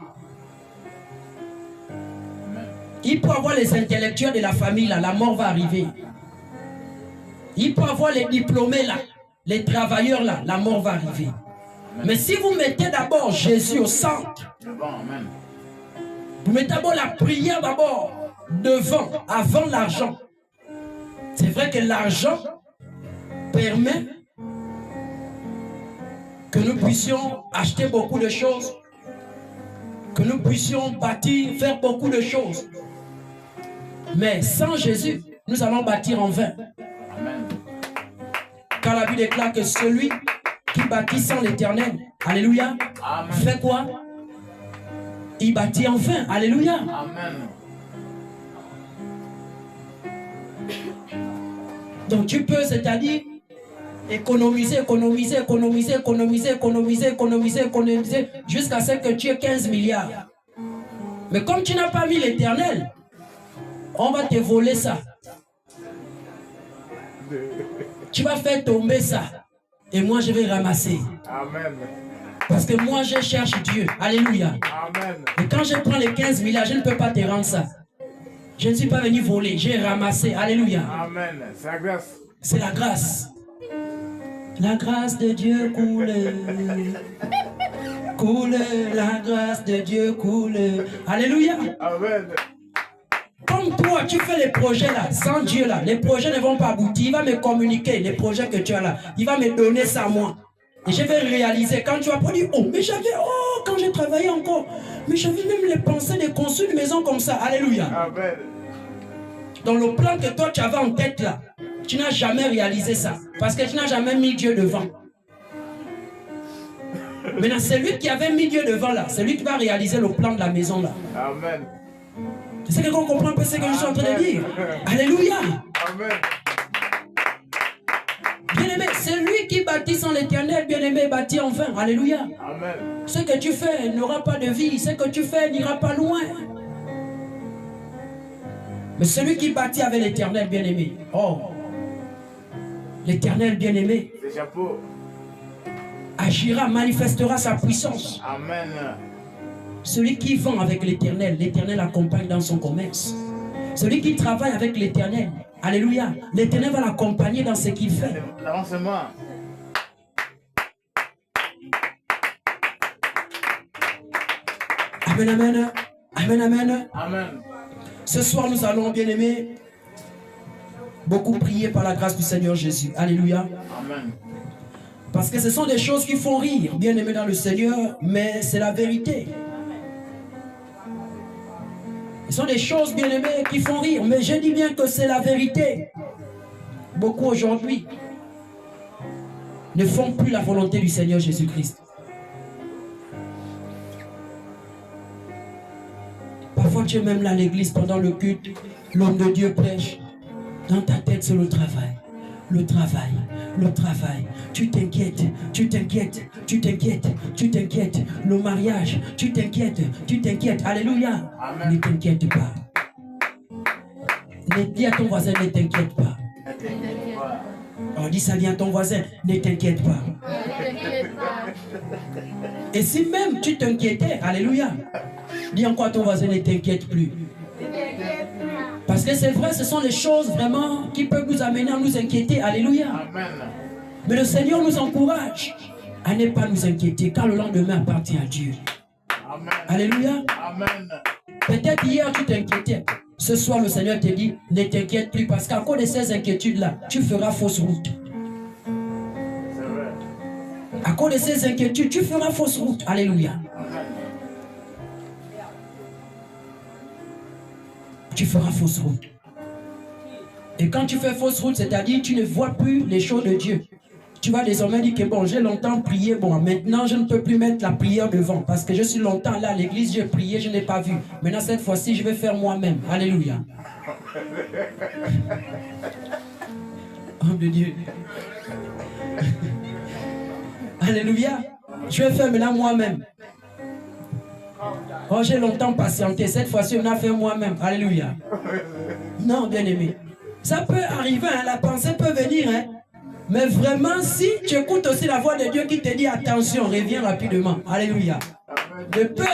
Il peut avoir les intellectuels de la famille, là, la mort va arriver. Il peut avoir les diplômés, là, les travailleurs, là, la mort va arriver. Mais si vous mettez d'abord Jésus au centre, vous mettez d'abord la prière d'abord devant, avant l'argent. C'est vrai que l'argent permet que nous puissions acheter beaucoup de choses, que nous puissions bâtir, faire beaucoup de choses. Mais sans Jésus, nous allons bâtir en vain. Amen. Car la Bible déclare que celui qui bâtit sans l'Éternel, alléluia, Amen. fait quoi? Il bâtit en vain, alléluia. Amen. Donc tu peux, c'est-à-dire, économiser, jusqu'à ce que tu aies 15 milliards. Mais comme tu n'as pas mis l'Éternel, on va te voler ça. Tu vas faire tomber ça. Et moi, je vais ramasser. Amen. Parce que moi, je cherche Dieu. Alléluia. Amen. Et quand je prends les 15 milliards, je ne peux pas te rendre ça. Je ne suis pas venu voler. J'ai ramassé. Alléluia. Amen. C'est la grâce. C'est la grâce. La grâce de Dieu coule. Coule. La grâce de Dieu coule. Alléluia. Amen. Comme toi, tu fais les projets là, sans Dieu là, les projets ne vont pas aboutir. Il va me communiquer les projets que tu as là. Il va me donner ça à moi. Et je vais réaliser. Quand tu vas pas dire, oh, mais j'avais, oh, quand j'ai travaillé encore, mais j'avais même les pensées de construire une maison comme ça. Alléluia. Amen. Dans le plan que toi tu avais en tête là, tu n'as jamais réalisé ça. Parce que tu n'as jamais mis Dieu devant. Maintenant, celui qui avait mis Dieu devant là, c'est lui qui va réaliser le plan de la maison là. Amen. C'est ce qu'on comprend un peu ce que je suis en train de dire. Alléluia. Amen. Bien-aimé, celui qui bâtit sans l'Éternel, bien-aimé, bâtit en vain. Alléluia. Amen. Ce que tu fais n'aura pas de vie. Ce que tu fais n'ira pas loin. Mais celui qui bâtit avec l'Éternel, bien-aimé, oh, l'Éternel, bien-aimé, Les chapeaux. agira, manifestera sa puissance. Amen. Celui qui vend avec l'Éternel, l'Éternel accompagne dans son commerce. Celui qui travaille avec l'Éternel, alléluia, l'Éternel va l'accompagner dans ce qu'il fait. L'avancement. Amen, amen. Amen, amen. Amen. Ce soir, nous allons, bien aimés, beaucoup prier par la grâce du Seigneur Jésus. Alléluia. Amen. Parce que ce sont des choses qui font rire, bien aimés dans le Seigneur, mais c'est la vérité. Ce sont des choses, bien aimées, qui font rire, mais je dis bien que c'est la vérité. Beaucoup aujourd'hui ne font plus la volonté du Seigneur Jésus-Christ. Parfois tu es même là à l'église pendant le culte, l'homme de Dieu prêche. Dans ta tête c'est le travail, le travail, le travail. Tu t'inquiètes, tu t'inquiètes, tu t'inquiètes, tu t'inquiètes. Le mariage, tu t'inquiètes, tu t'inquiètes. Alléluia. Amen. Ne t'inquiète pas. Dis à ton voisin, ne t'inquiète pas. Ne t'inquiète pas. On dit ça vient à ton voisin, ne t'inquiète pas. Et si même tu t'inquiétais, alléluia, dis encore à ton voisin, ne t'inquiète plus. Parce que c'est vrai, ce sont les choses vraiment qui peuvent nous amener à nous inquiéter, alléluia. Amen. Mais le Seigneur nous encourage à ne pas nous inquiéter, car le lendemain appartient à Dieu. Amen. Alléluia. Amen. Peut-être hier tu t'inquiétais. Ce soir le Seigneur te dit, ne t'inquiète plus, parce qu'à cause de ces inquiétudes-là, tu feras fausse route. C'est vrai. À cause de ces inquiétudes, tu feras fausse route. Alléluia. Amen. Tu feras fausse route. Et quand tu fais fausse route, c'est-à-dire tu ne vois plus les choses de Dieu. Tu vas désormais dire que bon, j'ai longtemps prié, bon, maintenant je ne peux plus mettre la prière devant, parce que je suis longtemps là à l'église, j'ai prié, je n'ai pas vu. Maintenant cette fois-ci, je vais faire moi-même. Alléluia. Homme de Dieu. Alléluia. Je vais faire maintenant moi-même. Oh, j'ai longtemps patienté. Cette fois-ci, on a fait moi-même. Alléluia. Non, bien aimé. Ça peut arriver, hein, la pensée peut venir. Hein. Mais vraiment, si tu écoutes aussi la voix de Dieu qui te dit attention, reviens rapidement. Alléluia. De peur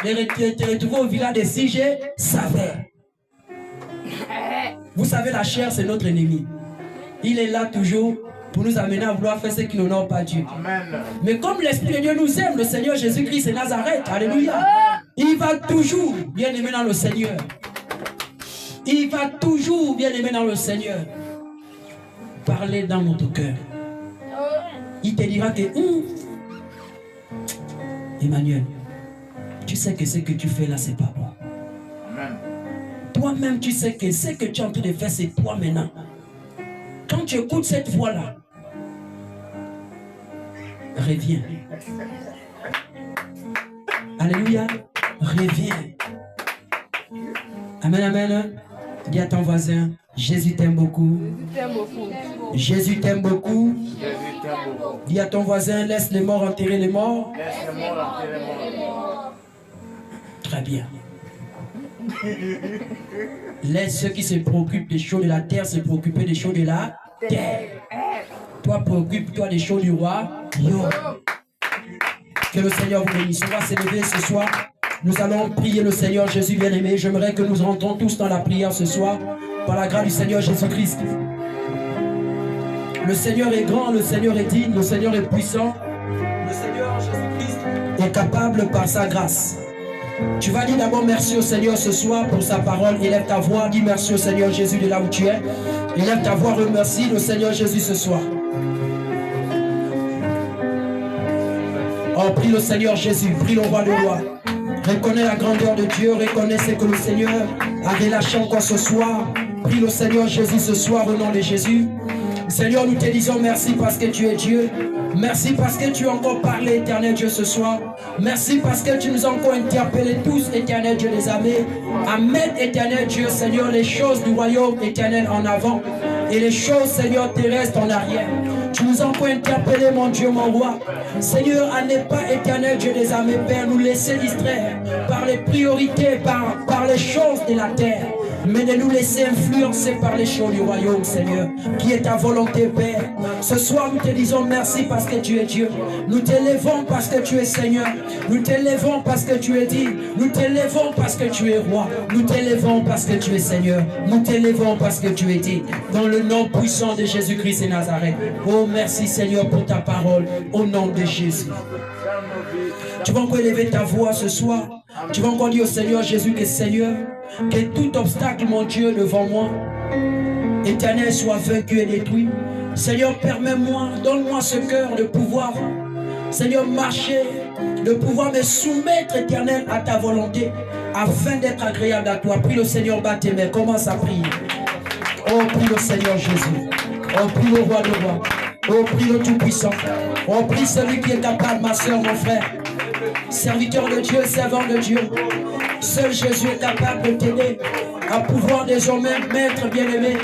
de te retrouver au village de Sigé, savait. Vous savez, la chair, c'est notre ennemi. Il est là toujours pour nous amener à vouloir faire ce qui n'honore pas Dieu. Amen. Mais comme l'Esprit de Dieu nous aime, le Seigneur Jésus-Christ et Nazareth, alléluia, il va toujours bien aimer dans le Seigneur. Il va toujours bien aimer dans le Seigneur. Parler dans notre cœur. Il te dira que Emmanuel, tu sais que ce que tu fais là, c'est pas bon. Amen. Toi-même, tu sais que ce que tu es en train de faire, c'est toi maintenant. Quand tu écoutes cette voix-là, reviens. Alléluia. Reviens. Amen, amen. Dis à ton voisin, Jésus t'aime beaucoup. Jésus t'aime beaucoup. Jésus t'aime beaucoup. Dis à ton voisin, laisse les morts enterrer les morts. Laisse les morts enterrer les morts. Très bien. Laisse ceux qui se préoccupent des choses de la terre se préoccuper des choses de la terre. Toi, préoccupe-toi des choses du roi. Que le Seigneur vous bénisse. On va s'élever ce soir. Nous allons prier le Seigneur Jésus bien-aimé. J'aimerais que nous rentrons tous dans la prière ce soir, par la grâce du Seigneur Jésus-Christ. Le Seigneur est grand, le Seigneur est digne, le Seigneur est puissant. Le Seigneur Jésus-Christ est capable par sa grâce. Tu vas dire d'abord merci au Seigneur ce soir pour sa parole. Élève ta voix, dis merci au Seigneur Jésus de là où tu es. Élève ta voix, remercie le Seigneur Jésus ce soir. Oh, prie le Seigneur Jésus, prie le roi de roi. Reconnais la grandeur de Dieu, reconnais ce que le Seigneur a relâché encore ce soir. Prie le Seigneur Jésus ce soir au nom de Jésus. Seigneur, nous te disons merci parce que tu es Dieu. Merci parce que tu as encore parlé, éternel Dieu, ce soir. Merci parce que tu nous as encore interpellés tous, éternel Dieu des armées, à mettre, éternel Dieu, Seigneur, les choses du royaume éternel en avant et les choses, Seigneur, terrestres en arrière. Tu nous as encore interpellés, mon Dieu, mon roi. Seigneur, à ne pas, éternel Dieu des armées, Père, nous laisser distraire par les priorités, par les choses de la terre. Mais de nous laisser influencer par les choses du royaume, Seigneur, qui est ta volonté, Père. Ce soir, nous te disons merci parce que tu es Dieu. Nous t'élèvons parce que tu es Seigneur. Nous t'élèvons parce que tu es digne. Nous t'élèvons parce que tu es roi. Nous t'élèvons parce que tu es Seigneur. Nous t'élèvons parce que tu es digne. Dans le nom puissant de Jésus-Christ et Nazareth. Oh, merci, Seigneur, pour ta parole. Au nom de Jésus. Tu vas encore élever ta voix ce soir. Tu vas encore dire au Seigneur Jésus que Seigneur, que tout obstacle, mon Dieu, devant moi, Éternel, soit vaincu et détruit. Seigneur, permets-moi, donne-moi ce cœur de pouvoir, Seigneur, marcher, de pouvoir me soumettre, Éternel, à ta volonté, afin d'être agréable à toi. Prie le Seigneur, bat tes mains, commence à prier. Oh, prie le Seigneur Jésus. Oh, prie le roi de rois. Oh, prie le Tout-Puissant. Oh, prie celui qui est capable, ma soeur, mon frère. Serviteur de Dieu, servant de Dieu. Seul Jésus est capable de t'aider à pouvoir désormais mettre, bien-aimé,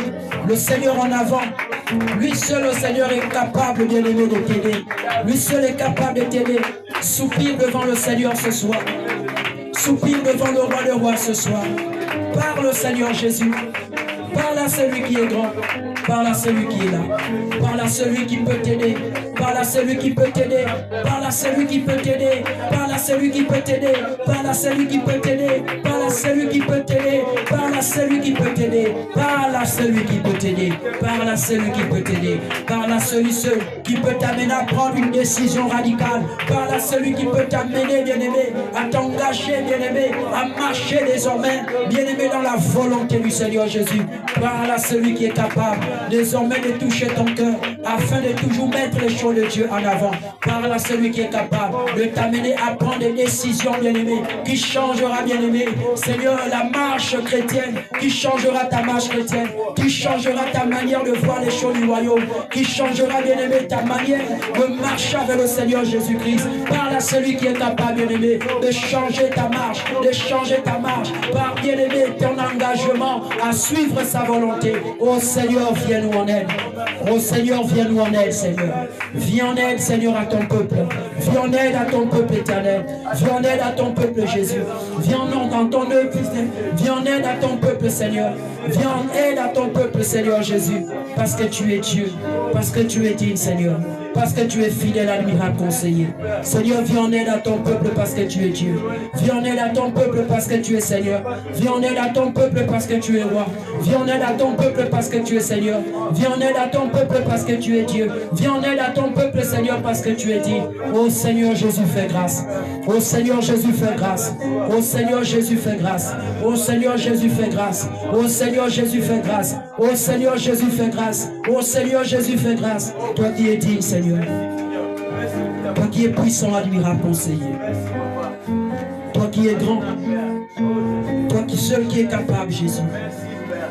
le Seigneur en avant. Lui seul, le Seigneur, est capable, bien-aimé, de t'aider. Lui seul est capable de t'aider. Soupire devant le Seigneur ce soir. Soupire devant le roi de rois ce soir. Parle au Seigneur Jésus. Parle à celui qui est grand. Parle à celui qui est là. Parle à celui qui peut t'aider. Parle à celui qui peut t'aider. Parle à celui qui peut t'aider. Parle à celui qui peut t'aider. Parle à celui qui peut t'aider. Parle à celui qui peut t'aider. Parle à celui qui peut t'aider. Parle à celui qui peut t'aider. Parle à celui qui peut t'aider. Parle à celui seul qui peut t'amener à prendre une décision radicale. Parle à celui qui peut t'amener, bien-aimé, à t'engager, bien-aimé, à marcher désormais, bien-aimé, dans la volonté du Seigneur Jésus. Parle à celui qui est capable désormais de toucher ton cœur afin de toujours mettre les choses de Dieu en avant. Parle à celui qui est capable de t'amener à prendre des décisions, bien-aimé, qui changera, bien-aimé, Seigneur, la marche chrétienne, qui changera ta marche chrétienne, qui changera ta manière de voir les choses du royaume, qui changera, bien-aimé, ta manière de marcher avec le Seigneur Jésus-Christ. Parle à celui qui est capable, bien-aimé, de changer ta marche, par, bien-aimé, ton engagement à suivre sa volonté. Oh Seigneur, viens-nous en aide. Oh Seigneur, viens-nous en aide, Seigneur. Viens en aide, Seigneur, à ton peuple. Viens en aide à ton peuple éternel. Viens en aide à ton peuple, Jésus. Viens en aide dans ton œuvre. Viens en aide à ton peuple, Seigneur. Viens en aide à ton peuple, Seigneur Jésus. Parce que tu es Dieu. Parce que tu es digne, Seigneur. Parce que tu es fidèle, admirable, conseiller. Seigneur, viens en aide à ton peuple parce que tu es Dieu. Viens en aide à ton peuple parce que tu es Seigneur. Viens en aide à ton peuple parce que tu es roi. Viens en aide à ton peuple parce que tu es Seigneur. Viens en aide à ton peuple parce que tu es Dieu. Viens en aide à ton peuple, Seigneur, parce que tu es digne. Oh Seigneur Jésus, fais grâce. Oh Seigneur Jésus, fais grâce. Oh Seigneur Jésus, fais grâce. Oh Seigneur Jésus, fais grâce. Oh Seigneur Jésus, fais grâce. Oh Seigneur Jésus, fais grâce. Oh Seigneur Jésus, fais grâce. Toi qui es digne, Seigneur. Toi qui es puissant, admirable, conseiller. Toi qui es grand. Toi qui seul qui est capable, Jésus.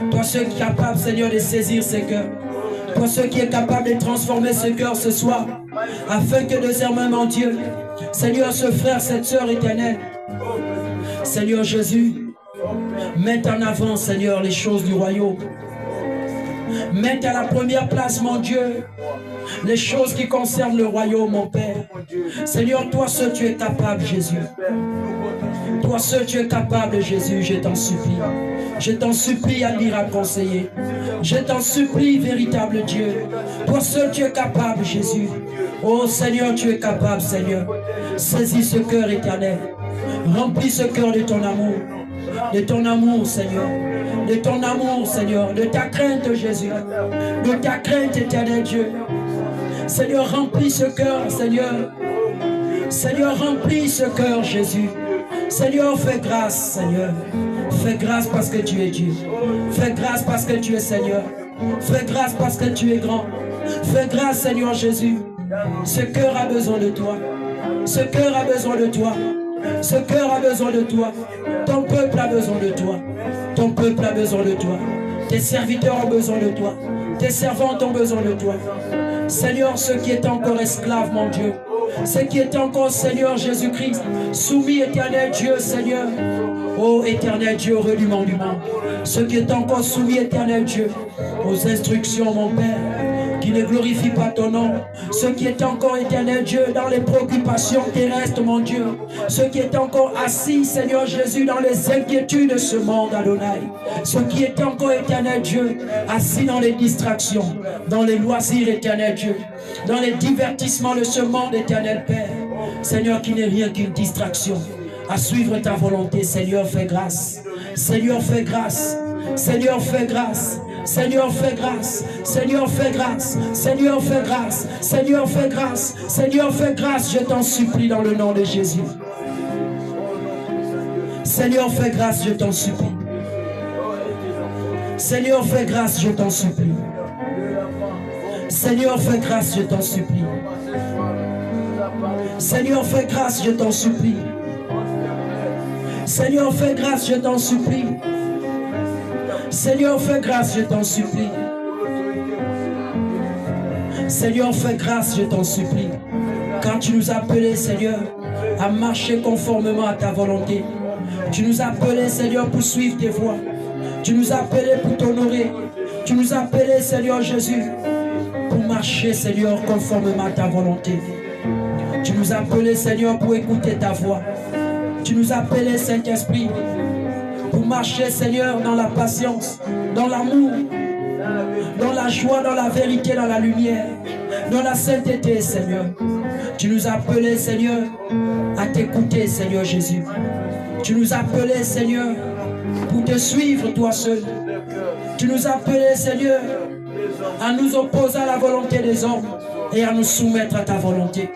Toi seul qui est capable, Seigneur, de saisir ce cœurs. Toi seul qui est capable de transformer ce cœur ce soir. Afin que désormais, mon Dieu, Seigneur, ce frère, cette sœur éternelle, Seigneur Jésus, mette en avant, Seigneur, les choses du royaume. Mette à la première place, mon Dieu, les choses qui concernent le royaume, mon Père. Seigneur, toi seul tu es capable, Jésus. Toi seul tu es capable, Jésus, je t'en supplie. Je t'en supplie, admirable conseiller. Je t'en supplie, véritable Dieu. Toi seul tu es capable, Jésus. Oh Seigneur, tu es capable, Seigneur. Saisis ce cœur éternel. Remplis ce cœur de ton amour. De ton amour, Seigneur. De ton amour, Seigneur. De ta crainte, Jésus. De ta crainte, éternel Dieu. Seigneur, remplis ce cœur, Seigneur. Seigneur, remplis ce cœur, Jésus. Seigneur, fais grâce, Seigneur. Fais grâce parce que tu es Dieu. Fais grâce parce que tu es Seigneur. Fais grâce parce que tu es grand. Fais grâce, Seigneur Jésus. Ce cœur a besoin de toi. Ce cœur a besoin de toi. Ce cœur a besoin de toi. Ton peuple a besoin de toi. Ton peuple a besoin de toi. Tes serviteurs ont besoin de toi. Tes servantes ont besoin de toi. Seigneur, ceux qui est encore esclaves, mon Dieu. Ceux qui est encore, Seigneur Jésus-Christ, soumis, éternel Dieu, Seigneur. Ô éternel Dieu, renouvellement du monde. Ceux qui est encore soumis, éternel Dieu, aux instructions, mon Père, qui ne glorifient pas ton nom. Ceux qui est encore, éternel Dieu, dans les préoccupations terrestres, mon Dieu. Ceux qui est encore assis, Seigneur Jésus, dans les inquiétudes de ce monde, Adonai. Ceux qui est encore, éternel Dieu, assis dans les distractions, dans les loisirs, éternel Dieu, dans les divertissements de ce monde, éternel Père. Seigneur, qui n'est rien qu'une distraction. À suivre ta volonté, Seigneur, fais grâce. Seigneur, fais grâce. Seigneur, fais grâce. Seigneur, fais grâce. Seigneur, fais grâce. Seigneur, fais grâce. Seigneur, fais grâce. Seigneur, fais grâce. Je t'en supplie dans le nom de Jésus. Seigneur, fais grâce, je t'en supplie. Seigneur, fais grâce, je t'en supplie. Seigneur, fais grâce, je t'en supplie. Seigneur, fais grâce, je t'en supplie. Seigneur, fais grâce, je t'en supplie. Seigneur, fais grâce, je t'en supplie. Seigneur, fais grâce, je t'en supplie. Quand tu nous as appelés, Seigneur, à marcher conformément à ta volonté. Tu nous as appelés, Seigneur, pour suivre tes voies. Tu nous as appelés pour t'honorer. Tu nous as appelés, Seigneur Jésus, pour marcher, Seigneur, conformément à ta volonté. Tu nous as appelés, Seigneur, pour écouter ta voix. Tu nous as appelés, Saint-Esprit, pour marcher, Seigneur, dans la patience, dans l'amour, dans la joie, dans la vérité, dans la lumière, dans la sainteté, Seigneur. Tu nous as appelés, Seigneur, à t'écouter, Seigneur Jésus. Tu nous as appelés, Seigneur, pour te suivre, toi seul. Tu nous as appelés, Seigneur, à nous opposer à la volonté des hommes et à nous soumettre à ta volonté.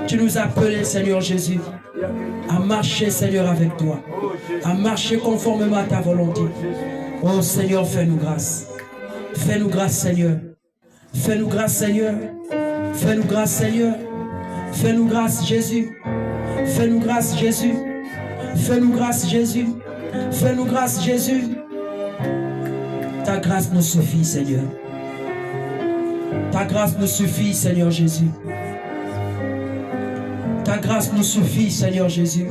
Tu nous as appelés, Seigneur Jésus, à marcher, Seigneur, avec toi, à marcher conformément à ta volonté. Oh Seigneur, fais-nous grâce. Fais-nous grâce, Seigneur. Fais-nous grâce, Seigneur. Fais-nous grâce, Seigneur. Fais-nous grâce, Jésus. Fais-nous grâce, Jésus. Fais-nous grâce, Jésus. Fais-nous grâce, Jésus. Ta grâce nous suffit, Seigneur. Ta grâce nous suffit, Seigneur Jésus. Ta grâce nous suffit, Seigneur Jésus.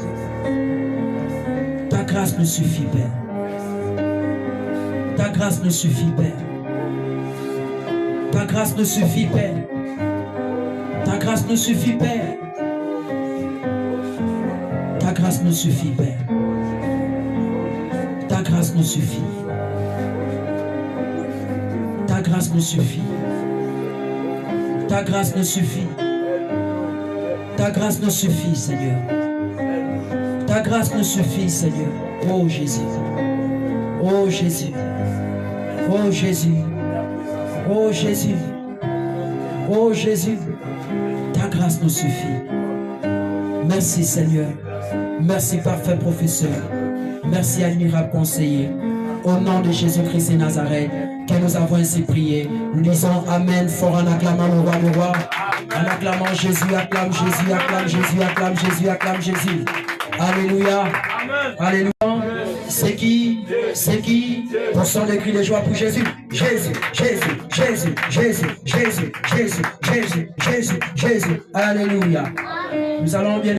Ta grâce nous suffit, Père. Ta grâce nous suffit, Père. Ta grâce nous suffit, Père. Ta grâce nous suffit, Père. Ta grâce nous suffit, Père. Ta grâce nous suffit. Ta grâce nous suffit. Ta grâce nous suffit. Ta grâce nous suffit, Seigneur. Ta grâce nous suffit, Seigneur. Oh Jésus. Oh Jésus. Oh Jésus. Oh Jésus. Oh Jésus. Ta grâce nous suffit. Merci, Seigneur. Merci, parfait professeur. Merci, admirable conseiller. Au nom de Jésus-Christ et Nazareth, que nous avons ainsi prié. Nous disons Amen, fort en acclamant le roi des rois. En acclamant Jésus, acclame Jésus, acclame Jésus, acclame Jésus, acclame Jésus. Alléluia. Alléluia. C'est qui? Pour son des cris de joie pour Jésus. Jésus, Jésus, Jésus, Jésus, Jésus, Jésus, Jésus, Jésus, Jésus. Alléluia. Nous allons bien.